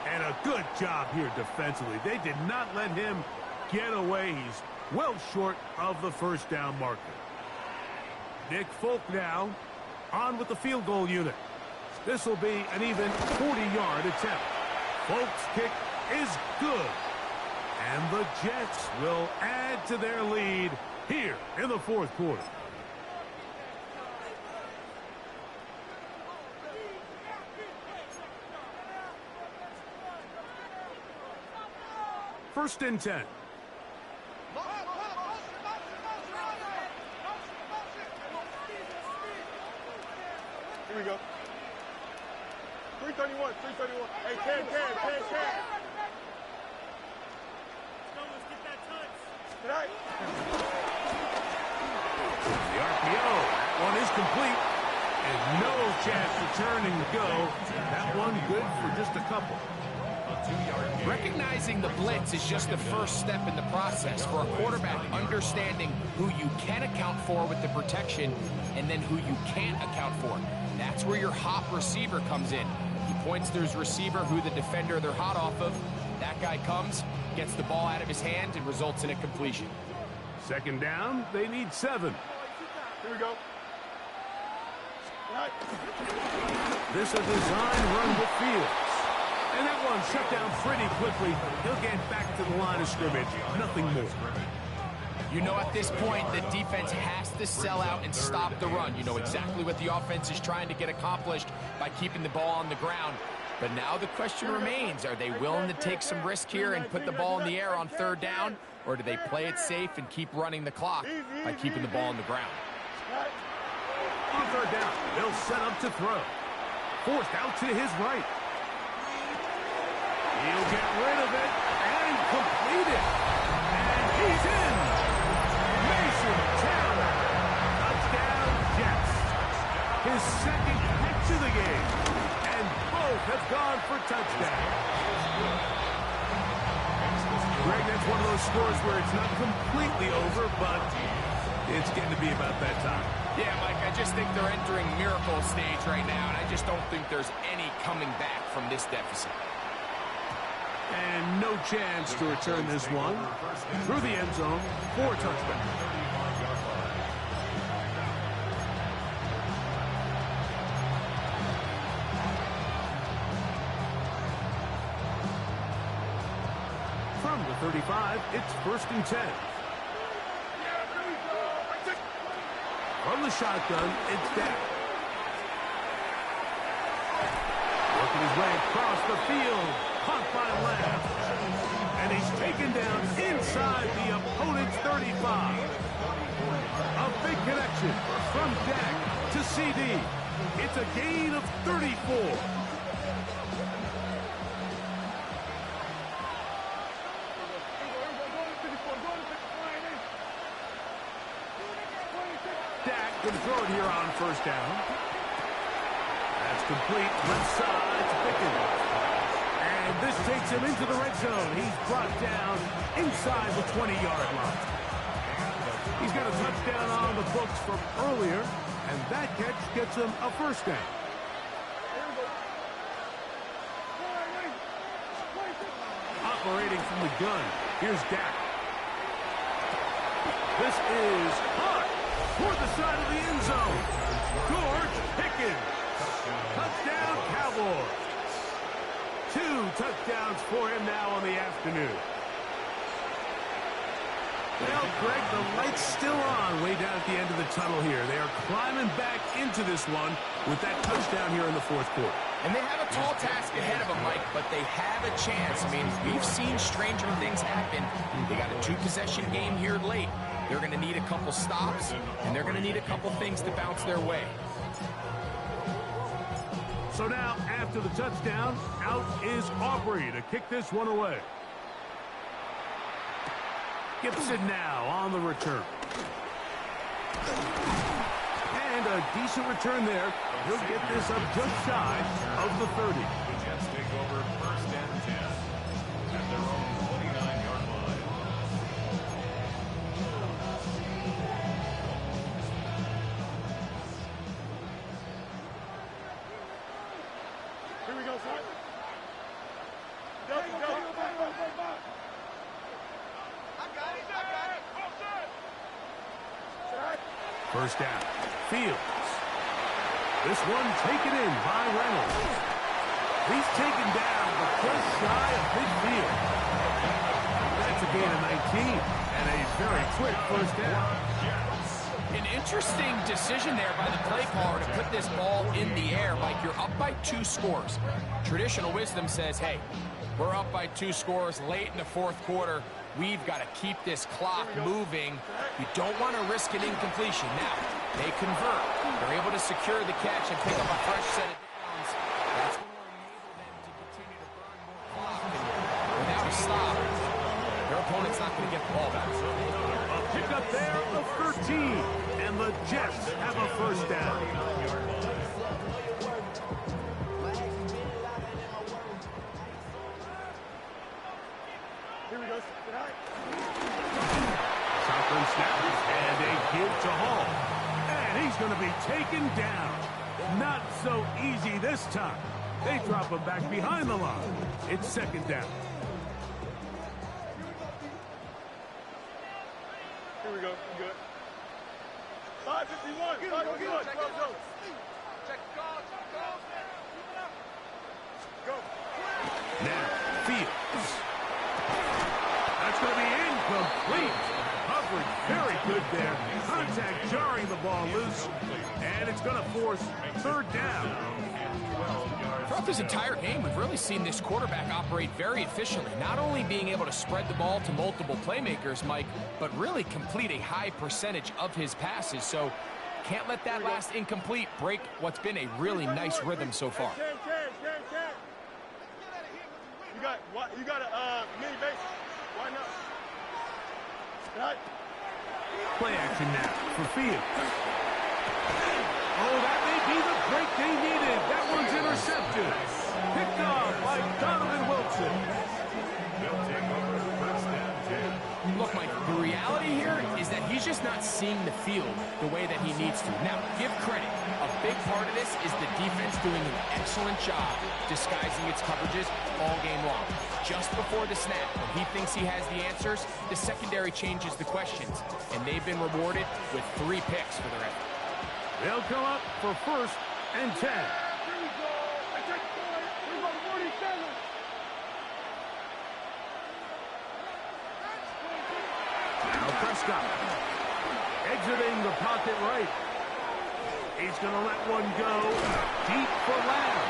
And a good job here defensively. They did not let him get away. He's well short of the first down marker. Nick Folk now on with the field goal unit. This will be an even 40-yard attempt. Folk's kick is good. And the Jets will add to their lead here in the fourth quarter. First and 10. Here we go. 331. Hey, Cam. Tonight. The RPO. That one is complete. And no chance to turn and go. That one good for just a couple. Recognizing the blitz is just the first step in the process for a quarterback, understanding who you can account for with the protection and then who you can't account for. That's where your hot receiver comes in. He points to his receiver who the defender they're hot off of. That guy comes, gets the ball out of his hand, and results in a completion. Second down, they need 7. Here we go. Tonight. This is a design run with Fields. And that one shut down pretty quickly. He'll get back to the line of scrimmage. Nothing more. You know at this point the defense has to sell out and stop the run. You know exactly what the offense is trying to get accomplished by keeping the ball on the ground. But now the question remains, are they willing to take some risk here and put the ball in the air on third down? or do they play it safe and keep running the clock by keeping the ball on the ground? On third down, they'll set up to throw. Forced out to his right. He'll get rid of it and complete it. And he's in. Mason Taylor. Touchdown, Jets. His second catch of the game. And both have gone for touchdowns. Greg, that's one of those scores where it's not completely over, but it's getting to be about that time. Yeah, Mike, I just think they're entering miracle stage right now, and I just don't think there's any coming back from this deficit. And no chance to return this one through the end zone for a touchdown. From the 35, it's 1st and 10. From the shotgun, it's Dak. Working his way across the field. Caught by Lamb. And he's taken down inside the opponent's 35. A big connection from Dak to CD. It's a gain of 34. Dak can throw it here on 1st down. That's complete. Left side to Pickens. And this takes him into the red zone. He's brought down inside the 20-yard line. He's got a touchdown on the books from earlier, and that catch gets him a 1st down. Operating from the gun, here's Dak. This is hot toward the side of the end zone. George Pickens. Touchdown, Cowboys. 2 touchdowns for him now on the afternoon. Well, Greg, the light's still on way down at the end of the tunnel here. They are climbing back into this one with that touchdown here in the 4th quarter. And they have a tall task ahead of them, Mike, but they have a chance. I mean, we've seen stranger things happen. They got a 2-possession game here late. They're going to need a couple stops, and they're going to need a couple things to bounce their way. So now, after the touchdown, out is Aubrey to kick this one away. Gibson now on the return. And a decent return there. He'll get this up just shy of the 30. The Jets take over 1st and 10 at their own 29-yard line. Here we go, son. Go, go. I got it. First down. Fields. This one taken in by Reynolds. He's taken down, but just shy of midfield. That's a gain of 19 and a very quick 1st down. An interesting decision there by the play caller to put this ball in the air. Like, you're up by 2 scores. Traditional wisdom says, hey, we're up by 2 scores late in the 4th quarter. We've got to keep this clock moving. You don't want to risk an incompletion. Now, they convert. They're able to secure the catch and pick up a fresh set of downs. That's going to enable them to continue to burn more clock. And without a stop, their opponent's not going to get the ball back. A pickup there of 13, and the Jets have a 1st down. Here we go. Shotgun snap and a give to Hall. And he's going to be taken down. Not so easy this time. They drop him back behind the line. It's 2nd down. Here we go. We good. 5:51. 5:51. Check go. Now, Fields. That's going to be incomplete. A coverage. Very good there. Contact jarring the ball loose. And it's going to force third down. Throughout this entire game, we've really seen this quarterback operate very efficiently, not only being able to spread the ball to multiple playmakers, Mike, but really complete a high percentage of his passes. So can't let that last incomplete break what's been a really nice rhythm so far. You got a mini base. Why not? Right. Play action now for Field. Oh, that may be the break they needed. That one's intercepted. Picked off by Donovan Wilson. They'll take over first and 10. Look, Mike, the reality here is that he's just not seeing the field the way that he needs to. Now, give credit. A big part of this is the defense doing an excellent job disguising its coverages all game long. Just before the snap, when he thinks he has the answers, the secondary changes the questions, and they've been rewarded with 3 picks for their effort. They'll come up for first and 10. Now Prescott exiting the pocket right. He's going to let one go deep for Lamb.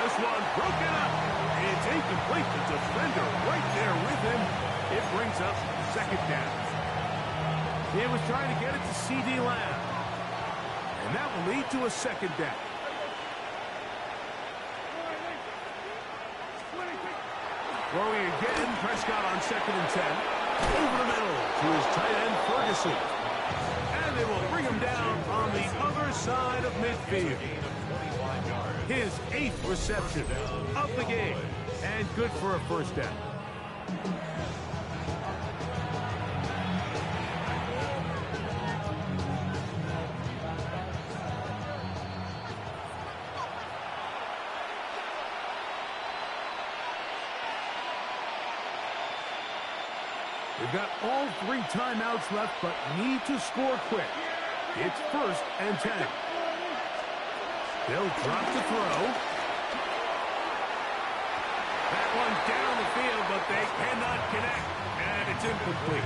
This one broken up. It's incomplete. The defender right there with him. It brings up second down. He was trying to get it to C.D. Lamb. And that will lead to a second down. Throwing again, Prescott on second and 10. Over the middle to his tight end, Ferguson. And they will bring him down on the other side of midfield. His 8th reception of the game. And good for a first down. We've got all 3 timeouts left, but need to score quick. It's first and 10. They'll drop to throw. That one down the field, but they cannot connect. And it's incomplete.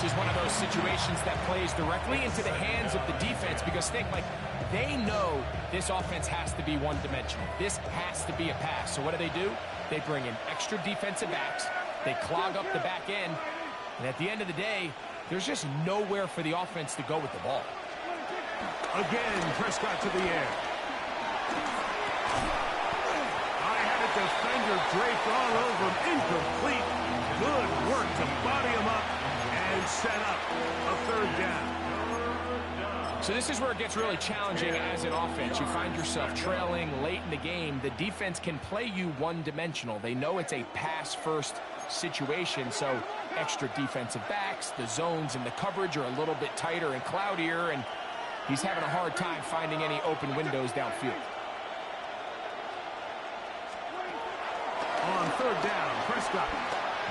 This is one of those situations that plays directly into the hands of the defense because think, like, they know this offense has to be one-dimensional. This has to be a pass. So what do? They bring in extra defensive backs. They clog up the back end. And at the end of the day, there's just nowhere for the offense to go with the ball. Again, Prescott to the air. I had a defender draped all over him. Incomplete. Good work to body him up and set up a third down. So this is where it gets really challenging as an offense. You find yourself trailing late in the game. The defense can play you one-dimensional. They know it's a pass-first situation, so extra defensive backs, the zones and the coverage are a little bit tighter and cloudier, and he's having a hard time finding any open windows downfield. On third down, Prescott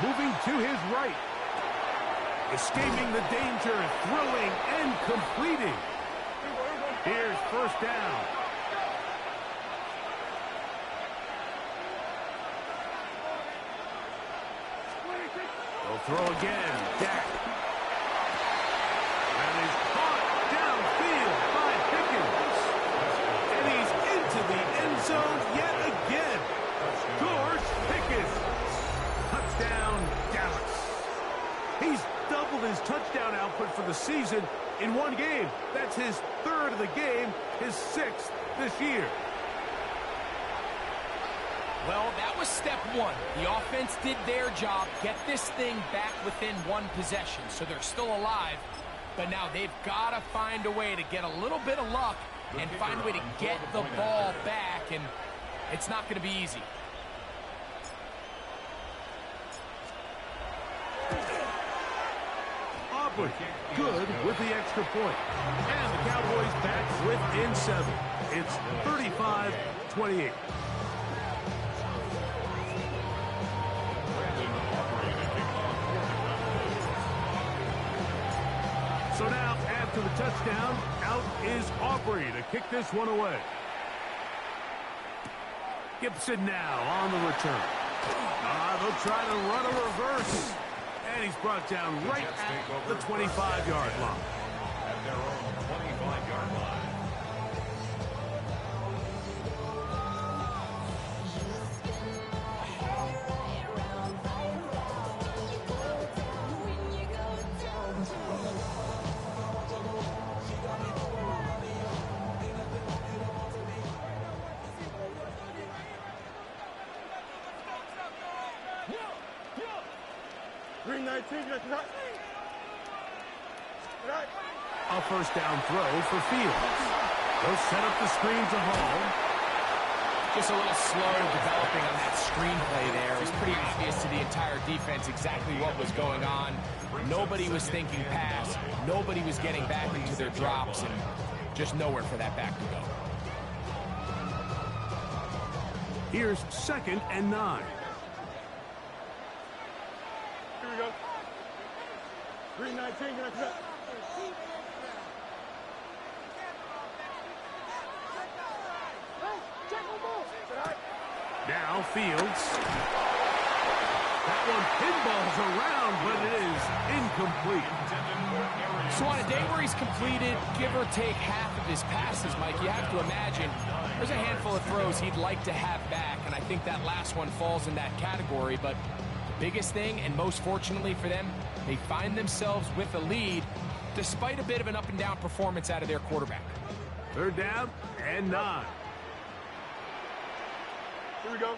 moving to his right. Escaping the danger, throwing and completing. Here's first down. They'll throw again. Dak. And he's caught downfield by Pickens. And he's into the end zone yet again. George Pickens. Touchdown, Dallas. He's doubled his touchdown output for the season in one game. That's his 3rd of the game, his 6th this year. Well, that was step 1. The offense did their job, get this thing back within 1 possession, so they're still alive. But now they've got to find a way to get a little bit of luck and find a way to get the ball back, and it's not going to be easy. Auburn good with the extra point. And the Cowboys back within 7. It's 35-28. So now, after the touchdown, out is Aubrey to kick this one away. Gibson now on the return. They'll try to run a reverse. And he's brought down right at the 25-yard line. At their own 25-yard line. Green 19, that's not. A first down throw for Fields. They'll set up the screen to Hall. Just a little slow developing on that screenplay there. It was pretty obvious to the entire defense exactly what was going on. Nobody was thinking pass. Nobody was getting back into their drops, and just nowhere for that back to go. Here's 2nd and 9. Here we go. Green 19, that's not. Now Fields. That one pinballs around, but it is incomplete. So on a day where he's completed, give or take half of his passes, Mike, you have to imagine there's a handful of throws he'd like to have back, and I think that last one falls in that category. But the biggest thing, and most fortunately for them, they find themselves with a lead despite a bit of an up-and-down performance out of their quarterback. 3rd down and 9. Here we go.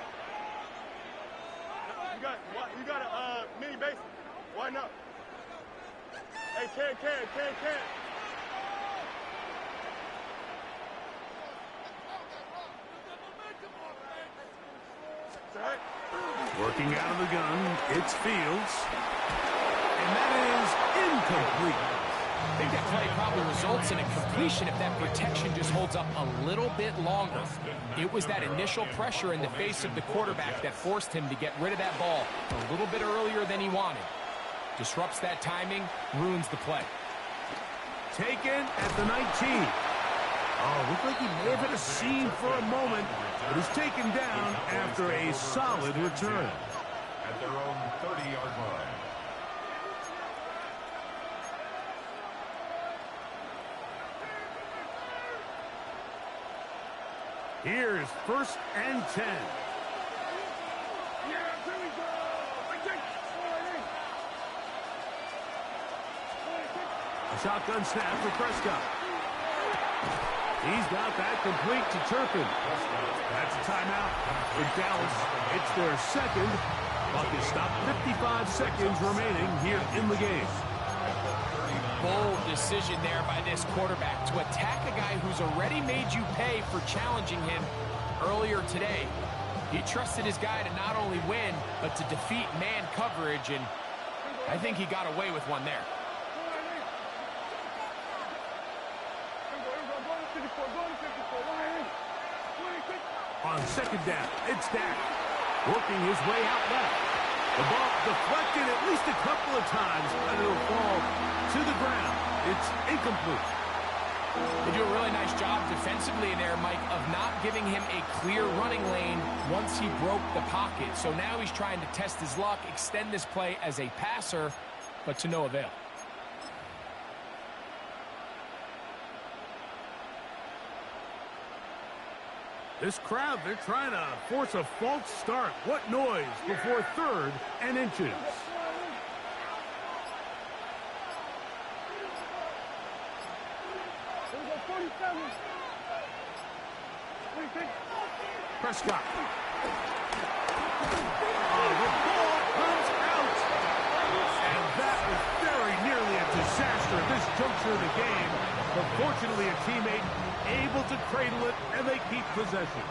You got a mini base. Why not? Hey, can. Working out of the gun, it's Fields. And that is incomplete. I think that play probably results in a completion if that protection just holds up a little bit longer. It was that initial pressure in the face of the quarterback that forced him to get rid of that ball a little bit earlier than he wanted. Disrupts that timing, ruins the play. Taken at the 19. Oh, looked like he may have hit a seam for a moment, but is taken down after a solid return. At their own 30-yard line. Here's 1st and 10. A shotgun snap for Prescott. He's got that complete to Turpin. That's a timeout for Dallas. It's their 2nd. Buck is stopped. 55 seconds remaining here in the game. Bold decision there by this quarterback to attack a guy who's already made you pay for challenging him earlier today. He trusted his guy to not only win, but to defeat man coverage, and I think he got away with one there. On 2nd down, it's Dak working his way out left. The ball deflected at least a couple of times, and it'll fall to the ground. It's incomplete. They do a really nice job defensively there, Mike, of not giving him a clear running lane once he broke the pocket. So now he's trying to test his luck, extend this play as a passer, but to no avail. This crowd, they're trying to force a false start. What noise before 3rd and inches. Prescott. The ball comes out. And that was very nearly a disaster at this juncture of the game. But fortunately, a teammate able to cradle it, and they keep possession.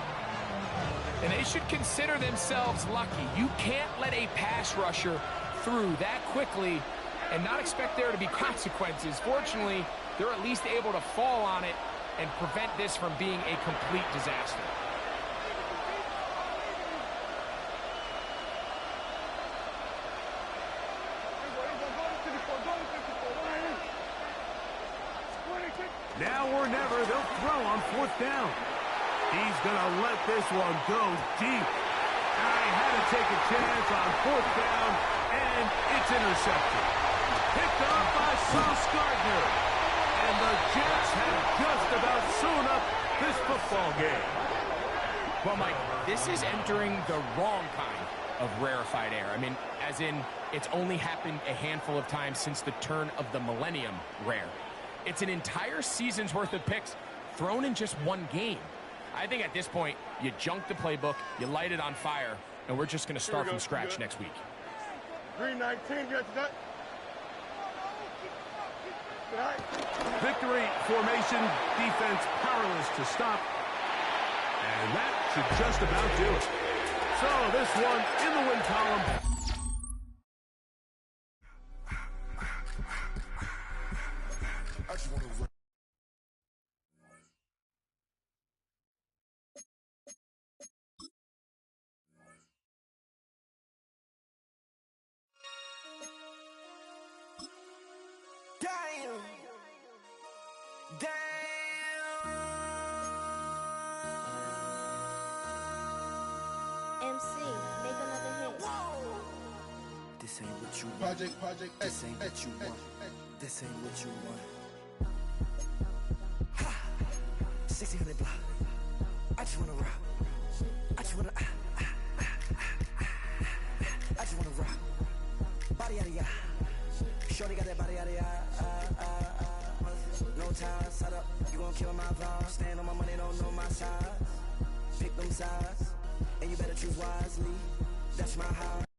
And they should consider themselves lucky. You can't let a pass rusher through that quickly and not expect there to be consequences. Fortunately, they're at least able to fall on it and prevent this from being a complete disaster. Now or never, they'll throw on 4th down. He's going to let this one go deep. I had to take a chance on 4th down, and And it's intercepted. Picked off by Sauce Gardner. And the Jets have just about sewn up this football game. Well, Mike, this is entering the wrong kind of rarefied air. I mean, as in, it's only happened a handful of times since the turn of the millennium rare. It's an entire season's worth of picks thrown in just one game. I think at this point, you junk the playbook, you light it on fire, and we're just going to start from scratch next week. 319, get that. Victory formation, defense powerless to stop. And that should just about do it. So this one in the win column. Damn. MC, make another hit. This ain't what you want. Project. This ain't what you want. This ain't what you want. Ha! 1600 block. I just wanna rock. I just wanna. I just wanna rock. Body out of ya. Shorty got that body out of ya. No time, set up. You gon' kill my vibe. Stand on my money, don't know my size. Pick them sides, and you better choose wisely. That's my house.